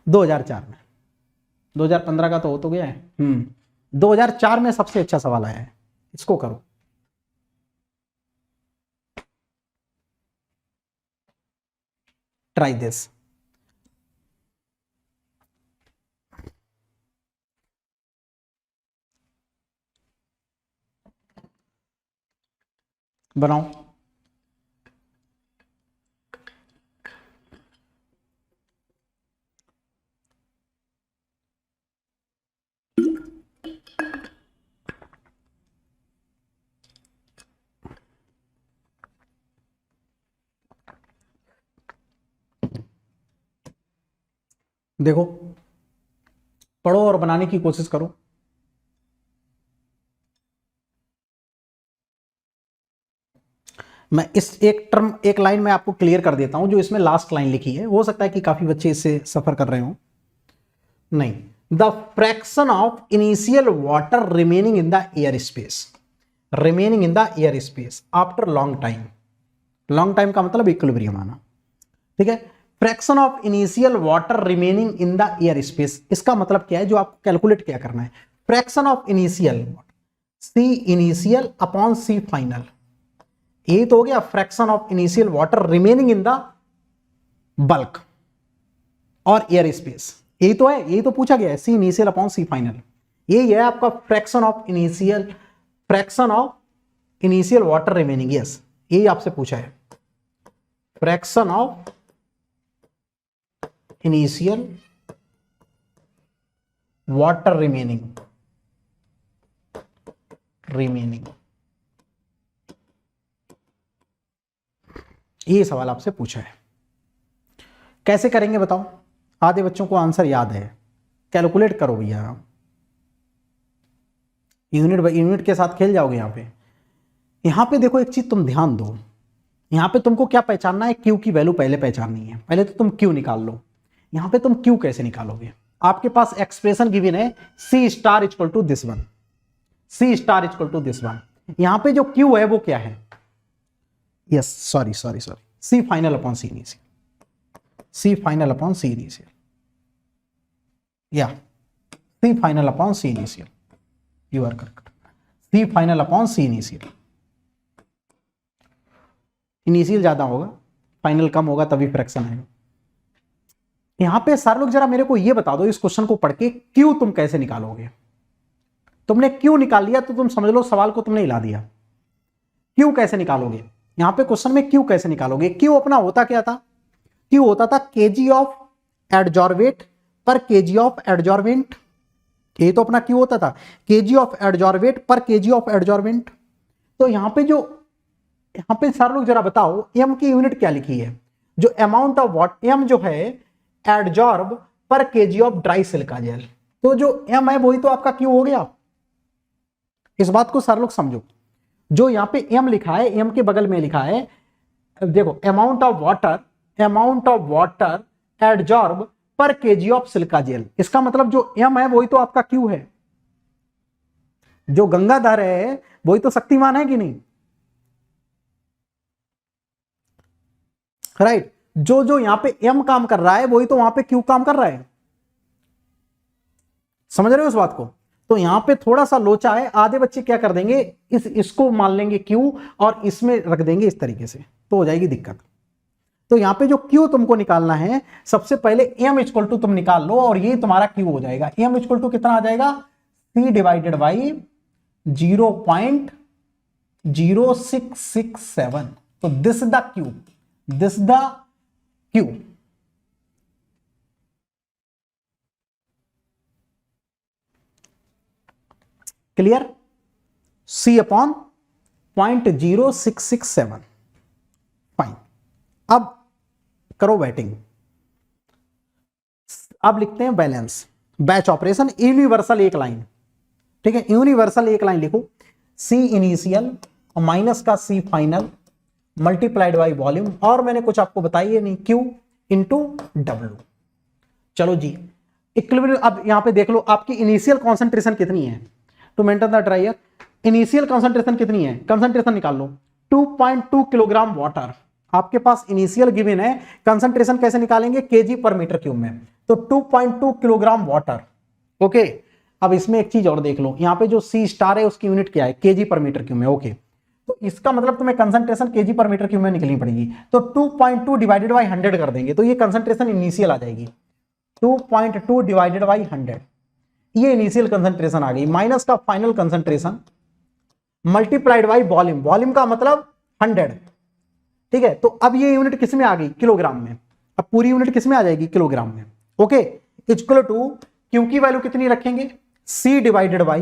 2004 में, 2015 का तो हो तो गया है। 2004 में सबसे अच्छा सवाल आया है, इसको करो। Try this. बनाओ। देखो, पढ़ो और बनाने की कोशिश करो। मैं इस एक टर्म, एक लाइन में आपको क्लियर कर देता हूं, जो इसमें लास्ट लाइन लिखी है, हो सकता है कि काफी बच्चे इससे सफर कर रहे हो। नहीं, the fraction of initial water remaining in the air space, remaining in the air space after long time. Long time का मतलब इक्विलिब्रियम आना। ठीक है, fraction of initial water remaining in the air space, इसका मतलब क्या है, जो आपको कैलकुलेट क्या करना है, fraction of initial, C initial upon C final, ये तो हो गया fraction of initial water remaining in the bulk और एयर स्पेस, यही तो है, यही तो पूछा गया है, C initial upon C final, यही है आपका fraction of initial, fraction of initial water remaining, yes यही आपसे पूछा है, fraction of initial water remaining, remaining, ये सवाल आपसे पूछा है। कैसे करेंगे बताओ, आधे बच्चों को आंसर याद है, कैलकुलेट करो भैया, यूनिट के साथ खेल जाओगे यहां पे देखो, एक चीज तुम ध्यान दो, यहां पे तुमको क्या पहचानना है, क्यू की वैल्यू पहले पहचाननी है, पहले तो तुम क्यू निकाल लो। यहां पे तुम क्यू कैसे निकालोगे, आपके पास एक्सप्रेशन गिवन है C star equal to this one, C star equal to this one, यहां पे जो क्यू है वो क्या है, yes sorry, C final upon C initial, C final upon C initial, या C final upon C initial, you are correct, C final upon C initial, initial ज्यादा होगा, फाइनल कम होगा, तभी फ्रैक्शन आएगा। यहां पे सारे लोग जरा मेरे को ये बता दो, इस क्वेश्चन को पढ़ के क्यू तुम कैसे निकालोगे। तुमने क्यू निकाल लिया तो तुम समझ लो सवाल को तुमने हिला दिया। क्यू कैसे निकालोगे, यहां पे क्वेश्चन में क्यू कैसे निकालोगे, क्यू अपना होता क्या था, क्यू होता था KG of adsorbate per KG of एडजॉर्वेंट, ये तो अपना क्यू होता था, KG of adsorbate per KG of एडजॉर्वेंट। तो यहां पे जो, यहां पे सारे लोग जरा बताओ एम की यूनिट क्या लिखी है, जो अमाउंट ऑफ वाट, एम जो है एडजॉर्ब पर KG of dry silica gel, तो जो एम है वही तो आपका क्यू हो गया। इस बात को सारे लोग समझो, जो यहाँ पे m लिखा है, m के बगल में लिखा है, देखो अमाउंट ऑफ वाटर एडजॉर्ब पर केजी ऑफ सिलिका जेल। इसका मतलब जो m है वही तो आपका q है, जो गंगाधर है वही तो शक्तिमान है कि नहीं, राइट। जो जो यहां पे m काम कर रहा है वही तो वहां पे q काम कर रहा है, समझ रहे हो इस बात को। तो यहां पे थोड़ा सा लोचा है, आधे बच्चे क्या कर देंगे, इसको मान लेंगे q और इसमें रख देंगे इस तरीके से, तो हो जाएगी दिक्कत। तो यहां पे जो q तुमको निकालना है, सबसे पहले m इक्वल टू तुम निकाल लो और ये तुम्हारा q हो जाएगा। m इक्वल टू कितना आ जाएगा, c डिवाइडेड बाई 0.0667। तो this the q, this the q। Clear, c upon 0.0667। Fine, अब करो बैटिंग। अब लिखते हैं बैलेंस, बैच ऑपरेशन, यूनिवर्सल एक लाइन, ठीक है। यूनिवर्सल एक लाइन लिखो, c इनिशियल माइनस का c final multiplied by volume, और मैंने कुछ आपको बताइए नहीं, q इंटू w। चलो जी, इक्विलिब्रियम। अब यहां पे देख लो आपकी इनिशियल कॉन्सेंट्रेशन कितनी है, to maintain the dryer initial concentration कितनी है, कंसंट्रेशन निकाल लो, 2.2 किलोग्राम वाटर आपके पास इनिशियल गिवन है। कंसंट्रेशन कैसे निकालेंगे, केजी पर मीटर क्यूब में, तो 2.2 किलोग्राम वाटर। ओके, अब इसमें एक चीज और देख लो, यहाँ पे जो सी स्टार है उसकी यूनिट क्या है, केजी पर मीटर क्यूब में। ओके, तो इसका मतलब तुम्हें concentration KG per metre cube में निकलनी पड़ेगी, तो 2.2 डिवाइडेड बाई 100 कर देंगे, तो ये कंसंट्रेशन इनिशियल आ जाएगी, 2.2 डिवाइडेड बाई 100, ये इनिशियल कंसंट्रेशन आ गई, माइनस का final concentration multiplied by volume, volume का मतलब 100, ठीक है। तो अब ये यूनिट किस में आ गई, किलोग्राम में। अब पूरी यूनिट किस में आ जाएगी, किलोग्राम में। ओके, इक्वल टू क्यू की वैल्यू कितनी रखेंगे, C divided by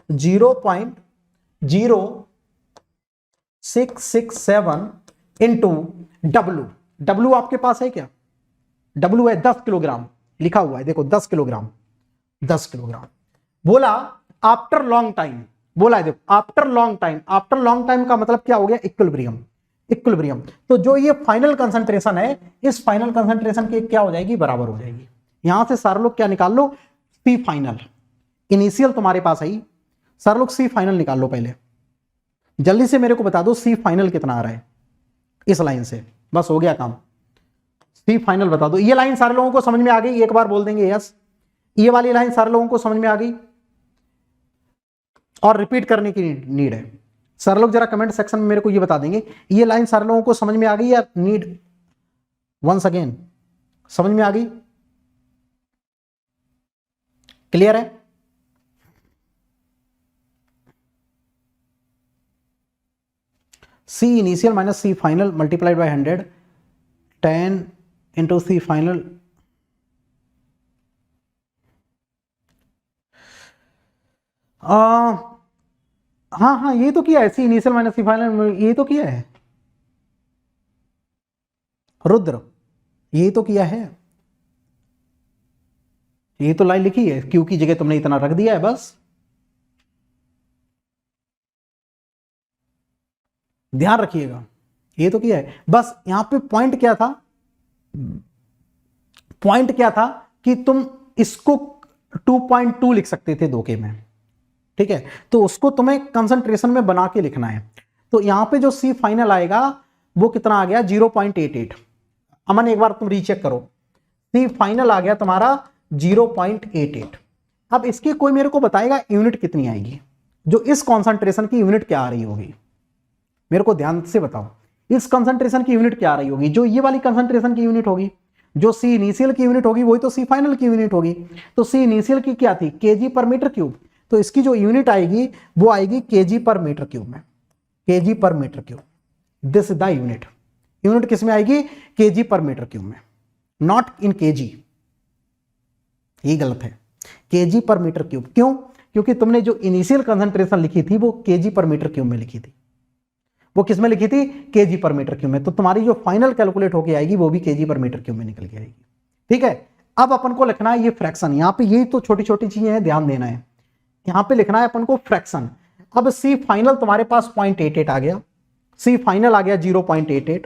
0.0667 into W. W आपके पास है क्या, डब्ल्यू है 10 किलोग्राम लिखा हुआ है, देखो 10 किलोग्राम, 10 किलोग्राम। बोला आफ्टर लॉन्ग टाइम, बोला है देखो after long time, after long time का मतलब क्या हो गया, इक्विलिब्रियम, इक्विलिब्रियम। तो जो ये फाइनल कंसंट्रेशन है, इस फाइनल कंसंट्रेशन के क्या हो जाएगी, बराबर हो जाएगी। यहां से सारे लोग क्या निकाल लो, सी फाइनल, इनिशियल तुम्हारे पास आई, सारे लोग सी फाइनल निकाल लो पहले, जल्दी से मेरे को बता दो सी फाइनल कितना आ रहा है इस लाइन से, बस हो गया काम। सी फाइनल बता दो, ये लाइन सारे लोगों को समझ में आ गई, एक बार बोल देंगे यस। ये वाली लाइन सारे लोगों को समझ में आ गई और रिपीट करने की नीड है। सारे लोग जरा कमेंट सेक्शन में मेरे को ये बता देंगे, ये लाइन सारे लोगों को समझ में आ गई या नीड वंस अगेन, समझ में आ गई, क्लियर है। C initial minus C final multiplied by 100, 10 into C final, हाँ हाँ ये तो किया है, C initial minus C final, ये तो किया है रुद्र, ये तो किया है, ये तो लाइन लिखी है, क्यू की जगह तुमने इतना रख दिया है बस, ध्यान रखिएगा, ये तो किया है बस। यहां पे पॉइंट क्या था, पॉइंट क्या था कि तुम इसको 2.2 लिख सकते थे धोखे में, ठीक है, तो उसको तुम्हें कंसंट्रेशन में बना के लिखना है। तो यहां पे जो सी फाइनल आएगा वो कितना आ गया, 0.88। अमन एक बार तुम रीचेक करो, सी फाइनल आ गया तुम्हारा 0.88। अब इसकी कोई मेरे को बताएगा यूनिट कितनी आएगी, जो इस कॉन्सेंट्रेशन की यूनिट क्या आ रही होगी, मेरे को ध्यान से बताओ, इस कंसंट्रेशन की यूनिट क्या आ रही होगी, जो ये वाली कंसंट्रेशन की यूनिट होगी, जो सी इनिशियल की यूनिट होगी वही तो सी फाइनल की यूनिट होगी। तो सी इनिशियल की क्या थी, केजी पर मीटर क्यूब, तो इसकी जो यूनिट आएगी वो आएगी केजी पर मीटर क्यूब में, kg per metre cube, this is the unit. Unit किस में आएगी, केजी पर मीटर क्यूब में, नॉट इन केजी, ये गलत है, केजी पर मीटर क्यूब। क्यों, क्योंकि तुमने जो इनिशियल कंसंट्रेशन लिखी थी वो केजी पर मीटर क्यूब में लिखी थी, वो किस में लिखी थी, केजी पर मीटर क्यूब में। तो तुम्हारी जो फाइनल कैलकुलेट होके आएगी वो भी केजी पर मीटर क्यूब में निकल के आएगी, ठीक है। अब अपन को लिखना है ये फ्रैक्शन, यहां पे ये तो छोटी छोटी चीजें हैं, ध्यान देना है, यहां पे लिखना है अपन को फ्रैक्शन। अब सी फाइनल तुम्हारे पास 0.88 आ गया, सी फाइनल आ गया 0.88।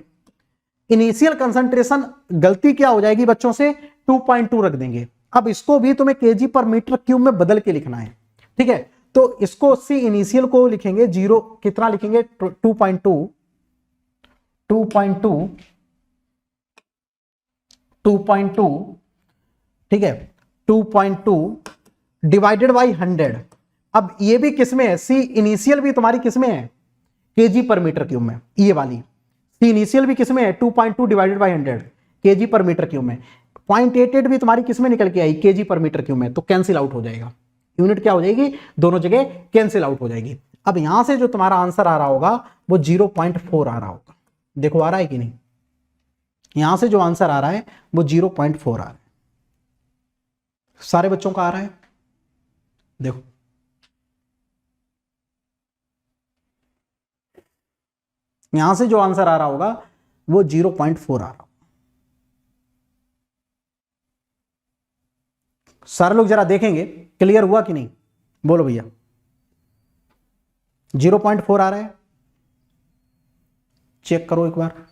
इनिशियल कंसंट्रेशन गलती क्या हो जाएगी बच्चों से, 2.2 रख देंगे। अब इसको भी तुम्हें केजी पर मीटर क्यूब में बदल के लिखना है, ठीक है। तो इसको सी इनिशियल को लिखेंगे जीरो, कितना लिखेंगे 2.2, 2.2, ठीक है 2.2 डिवाइडेड बाई 100। अब ये भी किसमें है, सी इनिशियल भी तुम्हारी किसमें है, केजी पर मीटर क्यूब में, ये वाली सी इनिशियल भी किसमें है 2.2 divided by 100 KG per metre cube में। 0.88 भी तुम्हारी किसमें निकल के आई, केजी पर मीटर क्यूब में, तो कैंसिल आउट हो जाएगा, यूनिट क्या हो जाएगी, दोनों जगह कैंसिल आउट हो जाएगी। अब यहां से जो तुम्हारा आंसर आ रहा होगा वो 0.4 आ रहा होगा, देखो आ रहा है कि नहीं, यहां से जो आंसर आ रहा है वो 0.4 आ रहा है। सारे बच्चों का आ रहा है, देखो यहां से जो आंसर आ रहा होगा वो 0.4 आ रहा होगा। सारे लोग जरा देखेंगे क्लियर हुआ कि नहीं, बोलो भैया 0.4 आ रहा है, चेक करो एक बार।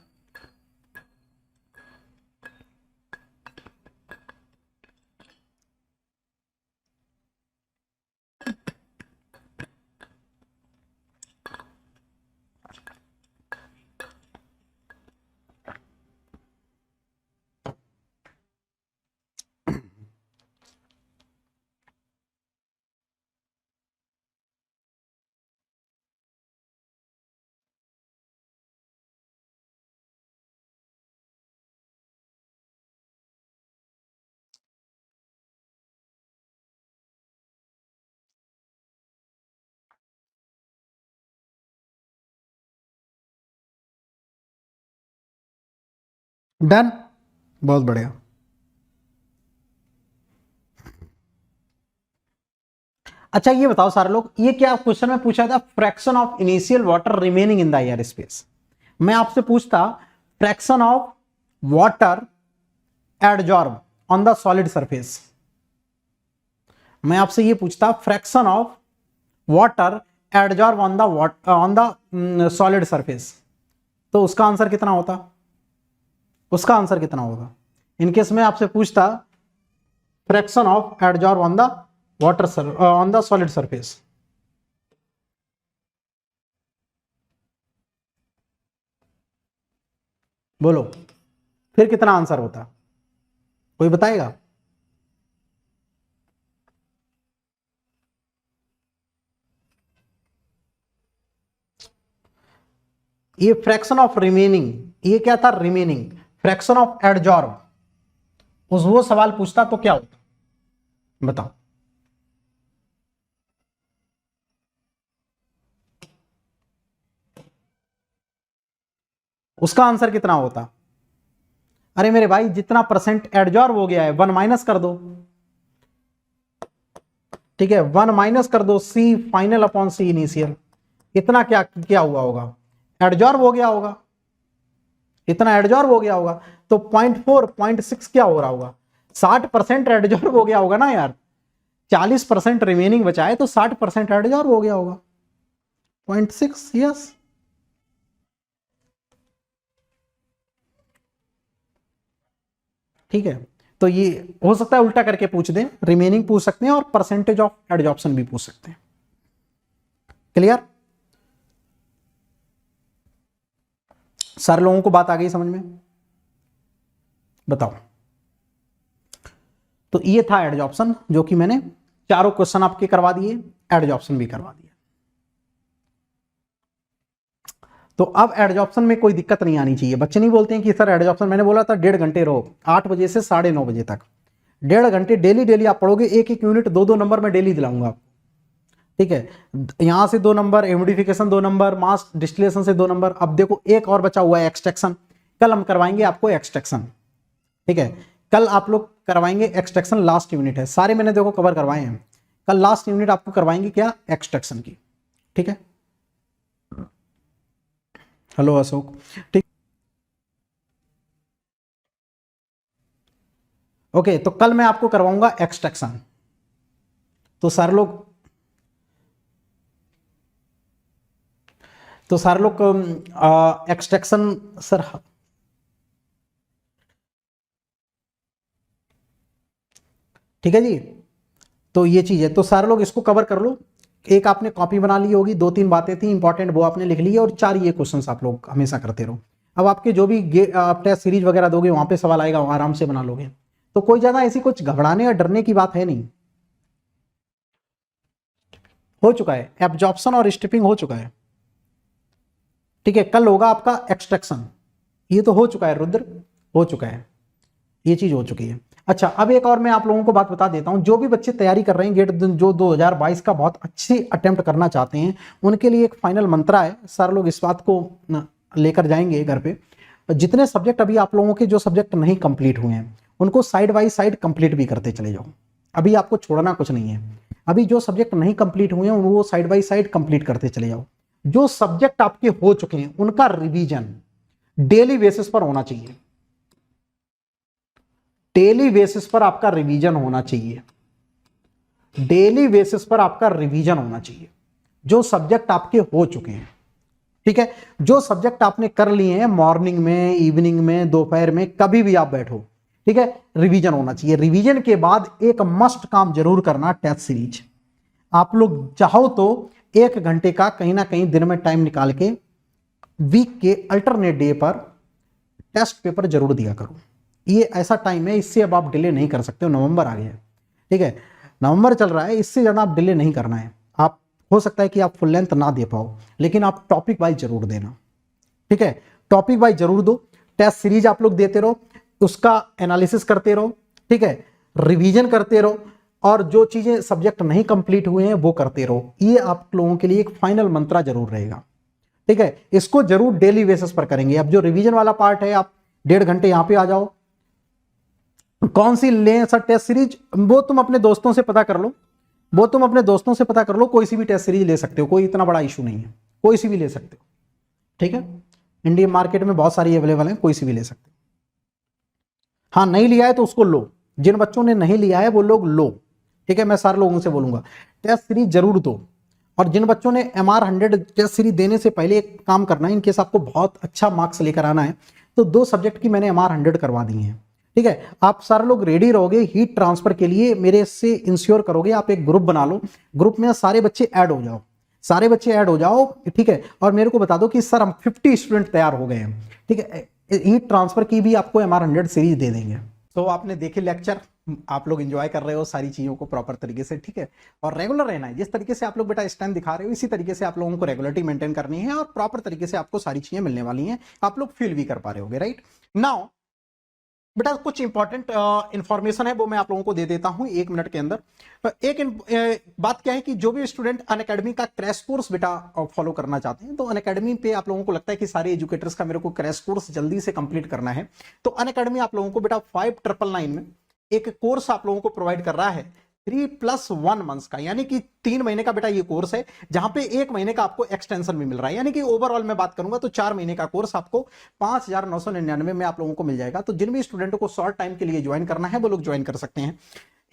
डन, बहुत बढ़िया। अच्छा ये बताओ सारे लोग, ये क्या क्वेश्चन में पूछा था, fraction of initial water remaining in the air space. मैं आपसे पूछता fraction of water adsorb on the solid surface, मैं आपसे ये पूछता fraction of water adsorb on the solid surface, तो उसका आंसर कितना होता, उसका आंसर कितना होगा। इनकेस मैं आपसे पूछता fraction of adsorb on the water on the solid surface, बोलो फिर कितना आंसर होता, कोई बताएगा। ये फ्रैक्शन ऑफ रिमेनिंग, ये क्या था रिमेनिंग, फ्रैक्शन ऑफ एडजॉर्ब, उस वो सवाल पूछता तो क्या होता, बताओ। उसका आंसर कितना होता, अरे मेरे भाई जितना परसेंट एडजॉर्ब हो गया है 1 माइनस कर दो, ठीक है 1 माइनस कर दो सी फाइनल अपॉन सी इनिशियल, इतना क्या क्या हुआ होगा, एडजॉर्ब हो गया होगा, इतना एडजॉर्ब हो गया होगा, तो 0.4 0.6 क्या हो रहा होगा, 60% एडजॉर्ब हो गया होगा ना यार, 40% रिमेनिंग बचा है तो 60% एडजॉर्ब हो गया होगा, 0.6 यस। ठीक है, तो ये हो सकता है उल्टा करके पूछ दें, रिमेनिंग पूछ सकते हैं और परसेंटेज ऑफ एडजॉर्प्शन भी पूछ सकते हैं। क्लियर, सारे लोगों को बात आ गई समझ में, बताओ। तो ये था एडजॉर्प्शन, जो कि मैंने चारों क्वेश्चन आपके करवा दिए, एडजॉर्प्शन भी करवा दिया। तो अब एडजॉर्प्शन में कोई दिक्कत नहीं आनी चाहिए, बच्चे नहीं बोलते हैं कि सर एडजॉर्प्शन, मैंने बोला था 1.5 घंटे रहो, 8 बजे से 9:30 बजे तक, 1.5 घंटे डेली डेली आप पढ़ोगे, एक एक यूनिट 2-2 नंबर में डेली दिलाऊंगा आपको, ठीक है। यहां से 2 नंबर, एमिडिफिकेशन 2 नंबर, मास डिस्टिलेशन से 2 नंबर। अब देखो एक और बचा हुआ है एक्सट्रैक्शन, कल हम करवाएंगे आपको एक्सट्रैक्शन, ठीक है, कल आप लोग करवाएंगे एक्सट्रैक्शन, लास्ट यूनिट है, सारे मैंने देखो कवर करवाए हैं, कल लास्ट यूनिट आपको करवाएंगे क्या, एक्सट्रैक्शन की, ठीक है। हेलो अशोक, ठीक, ओके, तो कल मैं आपको करवाऊंगा एक्सट्रैक्शन, तो सारे लोग तो सारे लोग एक्सट्रैक्शन सर, ठीक है जी। तो ये चीज है, तो सारे लोग इसको कवर कर लो। एक आपने कॉपी बना ली होगी, 2-3 बातें थी इंपॉर्टेंट वो आपने लिख ली है, और 4 ये क्वेश्चंस आप लोग हमेशा करते रहो। अब आपके जो भी आप टेस्ट सीरीज वगैरह दोगे वहां पे सवाल आएगा, आराम से बना लोगे। तो कोई ज्यादा ऐसी कुछ घबराने और डरने की बात है नहीं। हो चुका है एब्जॉर्प्शन और स्ट्रिपिंग हो चुका है, ठीक है। कल होगा आपका एक्सट्रैक्शन, ये तो हो चुका है रुद्र, हो चुका है, ये चीज हो चुकी है। अच्छा, अब एक और मैं आप लोगों को बात बता देता हूं, जो भी बच्चे तैयारी कर रहे हैं गेट जो 2022 का बहुत अच्छी अटेम्प्ट करना चाहते हैं, उनके लिए एक फाइनल मंत्रा है। सारे लोग इस बात को लेकर जाएंगे घर पे। जितने सब्जेक्ट अभी आप लोगों के जो सब्जेक्ट नहीं कंप्लीट हुए हैं उनको साइड बाई साइड कंप्लीट भी करते चले जाओ। अभी आपको छोड़ना कुछ नहीं है। अभी जो सब्जेक्ट नहीं कंप्लीट हुए हैं वो साइड बाई साइड कंप्लीट करते चले जाओ। जो सब्जेक्ट आपके हो चुके हैं उनका रिवीजन डेली बेसिस पर होना चाहिए। डेली बेसिस पर आपका रिवीजन होना चाहिए। डेली बेसिस पर आपका रिवीजन होना चाहिए जो सब्जेक्ट आपके हो चुके हैं, ठीक है। जो सब्जेक्ट आपने कर लिए हैं मॉर्निंग में, इवनिंग में, दोपहर में, कभी भी आप बैठो, ठीक है, रिवीजन होना चाहिए। रिवीजन के बाद एक मस्ट काम जरूर करना, टेस्ट सीरीज। आप लोग चाहो तो 1 घंटे का कहीं ना कहीं दिन में टाइम निकाल के वीक के अल्टरनेट डे पर टेस्ट पेपर जरूर दिया करो। ये ऐसा टाइम है, इससे अब आप डिले नहीं कर सकते हो। नवंबर आ गया है, ठीक है, नवंबर चल रहा है, इससे ज्यादा आप डिले नहीं करना है। आप हो सकता है कि आप फुल लेंथ ना दे पाओ, लेकिन आप टॉपिक वाइज जरूर देना, ठीक है। टॉपिक वाइज जरूर दो। टेस्ट सीरीज आप लोग देते रहो, उसका एनालिसिस करते रहो, ठीक है, रिवीजन करते रहो, और जो चीजें सब्जेक्ट नहीं कंप्लीट हुए हैं वो करते रहो। ये आप लोगों के लिए एक फाइनल मंत्रा जरूर रहेगा, ठीक है। इसको जरूर डेली बेसिस पर करेंगे। अब जो रिवीजन वाला पार्ट है, आप 1.5 घंटे यहां पे आ जाओ। कौन सी लें सर टेस्ट सीरीज, वो तुम अपने दोस्तों से पता कर लो, वो तुम अपने दोस्तों से पता कर लो। कोई सी भी टेस्ट सीरीज ले सकते हो, कोई इतना बड़ा इशू नहीं है, कोई सी भी ले सकते हो, ठीक है। इंडियन मार्केट में बहुत सारी अवेलेबल है, कोई सी भी ले सकते हो। हाँ, नहीं लिया है तो उसको लो। जिन बच्चों ने नहीं लिया है वो लोग लो, ठीक है। मैं सारे लोगों से बोलूंगा टेस्ट सीरीज जरूर दो। और जिन बच्चों ने MR100 टेस्ट सीरीज देने से पहले एक काम करना है, इनकेस आपको बहुत अच्छा मार्क्स लेकर आना है तो 2 सब्जेक्ट की मैंने MR100 करवा दी है, ठीक है। आप सारे लोग रेडी रहोगे हीट ट्रांसफर के लिए, मेरे से इंश्योर करोगे। आप एक ग्रुप बना लो, ग्रुप में सारे बच्चे ऐड हो जाओ, सारे बच्चे ऐड हो जाओ, ठीक है। और मेरे को बता दो कि सर हम 50 स्टूडेंट तैयार हो गए हैं, ठीक है। हीट ट्रांसफर की भी आपको MR100 सीरीज दे देंगे। तो आपने देखे लेक्चर, आप लोग एंजॉय कर रहे हो सारी चीजों को प्रॉपर तरीके से, ठीक है। और रेगुलर रहना है, जिस तरीके से आप लोग बेटा स्टैंड दिखा रहे हो इसी तरीके से आप लोगों को रेगुलरिटी मेंटेन करनी है, और प्रॉपर तरीके से आपको सारी चीजें मिलने वाली हैं। आप लोग फील भी कर पा रहे होगे, राइट। नाउ बेटा कुछ इंपॉर्टेंट इंफॉर्मेशन है वो मैं आप लोगों को दे देता हूं 1 मिनट के अंदर। बात क्या है कि जो भी स्टूडेंट अनअकैडमी का क्रैश कोर्स बेटा फॉलो करना चाहते हैं, तो अनअकैडमी पे आप लोगों को लगता है कि सारे एजुकेटर्स का मेरे को क्रैश कोर्स जल्दी से कंप्लीट करना है, तो अनअकैडमी आप लोगों को बेटा 5999 में एक कोर्स आप लोगों को प्रोवाइड कर रहा है 3+1 मंथ्स का, यानी कि 3 महीने का बेटा ये कोर्स है, जहां पे 1 महीने का आपको एक्सटेंशन भी मिल रहा है। यानी कि ओवरऑल मैं बात करूंगा तो 4 महीने का कोर्स आपको 5,999 में आप लोगों को मिल जाएगा। तो जिन भी स्टूडेंटों को शॉर्ट टाइम के लिए ज्वाइन करना है वो लोग ज्वाइन कर सकते हैं।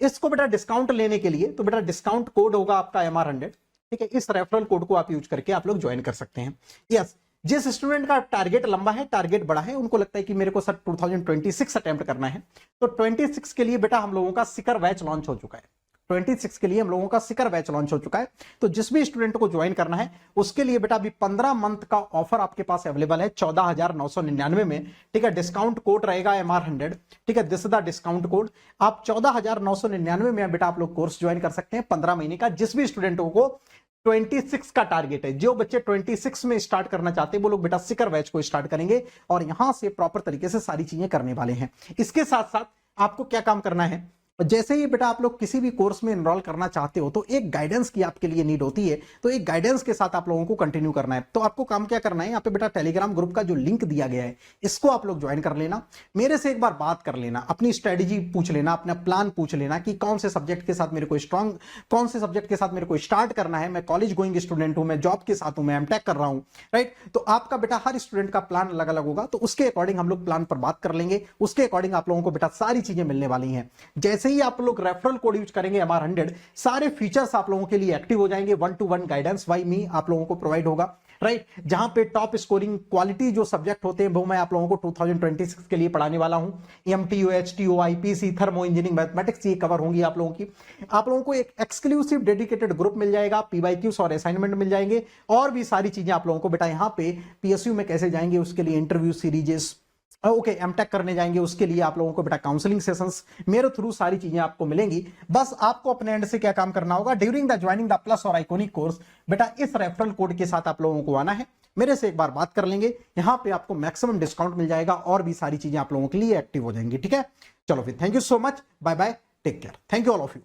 इसको बेटा डिस्काउंट लेने के लिए तो बेटा डिस्काउंट कोड होगा आपका MR100, ठीक है। इस रेफरल कोड को आप यूज करके आप लोग ज्वाइन कर सकते हैं। यस, जिस स्टूडेंट का टारगेट लंबा है, टारगेट बड़ा है, उनको लगता है कि मेरे को सर 2026 अटेम्प्ट करना है, तो 26 के लिए बेटा हम लोगों का सिकर बैच लॉन्च हो चुका है। 26 के लिए हम लोगों का सिकर बैच लॉन्च हो चुका है। तो जिस भी स्टूडेंट को ज्वाइन करना है उसके लिए बेटा अभी 15 मंथ का ऑफर आपके पास अवेलेबल है 14,999 में, ठीक है। डिस्काउंट कोड रहेगा MR100, ठीक है। This is the discount code. आप 14,999 में बेटा आप लोग कोर्स ज्वाइन कर सकते हैं 15 महीने का। जिस भी स्टूडेंटों को 26 का टारगेट है, जो बच्चे 26 में स्टार्ट करना चाहते हैं वो लोग बेटा सिकर बैच को स्टार्ट करेंगे और यहां से प्रॉपर तरीके से सारी चीजें करने वाले हैं। इसके साथ साथ आपको क्या काम करना है, जैसे ही बेटा आप लोग किसी भी कोर्स में एनरोल करना चाहते हो तो एक गाइडेंस की आपके लिए नीड होती है, तो एक गाइडेंस के साथ आप लोगों को कंटिन्यू करना है। तो आपको काम क्या करना है, यहाँ पे बेटा टेलीग्राम ग्रुप का जो लिंक दिया गया है इसको आप लोग ज्वाइन कर लेना, मेरे से एक बार बात कर लेना, अपनी स्ट्रेटेजी पूछ लेना, अपना प्लान पूछ लेना कि कौन से सब्जेक्ट के साथ मेरे को स्ट्रॉन्ग, कौन से सब्जेक्ट के साथ मेरे को स्टार्ट करना है। मैं कॉलेज गोइंग स्टूडेंट हूं, मैं जॉब के साथ हूं, मैं एमटेक कर रहा हूं, राइट। तो आपका बेटा हर स्टूडेंट का प्लान अलग अलग होगा, तो उसके अकॉर्डिंग हम लोग प्लान पर बात कर लेंगे, उसके अकॉर्डिंग आप लोगों को बेटा सारी चीजें मिलने वाली हैं। जैसे ही आप लोग रेफरल कोड यूज करेंगे MR100, सारे फीचर्स आप लोगों के लिए एक्टिव हो जाएंगे। 1-to-1 गाइडेंस बाय मी आप लोगों को प्रोवाइड होगा, राइट, जहां पे टॉप स्कोरिंग क्वालिटी जो सब्जेक्ट होते हैं वो मैं आप लोगों को 2026 के लिए पढ़ाने वाला हूं। MTO, एचटीओ, IPC, thermo engineering, mathematics ये कवर होंगी आप लोगों की। आप लोगों को एक एक्सक्लूसिव डेडिकेटेड ग्रुप मिल जाएगा, पीवाईक्यूज और असाइनमेंट मिल जाएंगे, और भी सारी चीजें आप लोगों को बेटा यहाँ पे पीएसयू में कैसे जाएंगे उसके लिए इंटरव्यू सीरीजेस, ओके एमटेक करने जाएंगे उसके लिए आप लोगों को बेटा काउंसलिंग सेशंस मेरे थ्रू सारी चीजें आपको मिलेंगी। बस आपको अपने एंड से क्या काम करना होगा, during the joining the plus और आइकॉनिक कोर्स बेटा इस रेफरल कोड के साथ आप लोगों को आना है, मेरे से एक बार बात कर लेंगे, यहां पे आपको मैक्सिमम डिस्काउंट मिल जाएगा और भी सारी चीजें आप लोगों के लिए एक्टिव हो जाएंगी। ठीक है, चलो फिर thank you so much, bye bye, take care, thank you all of you.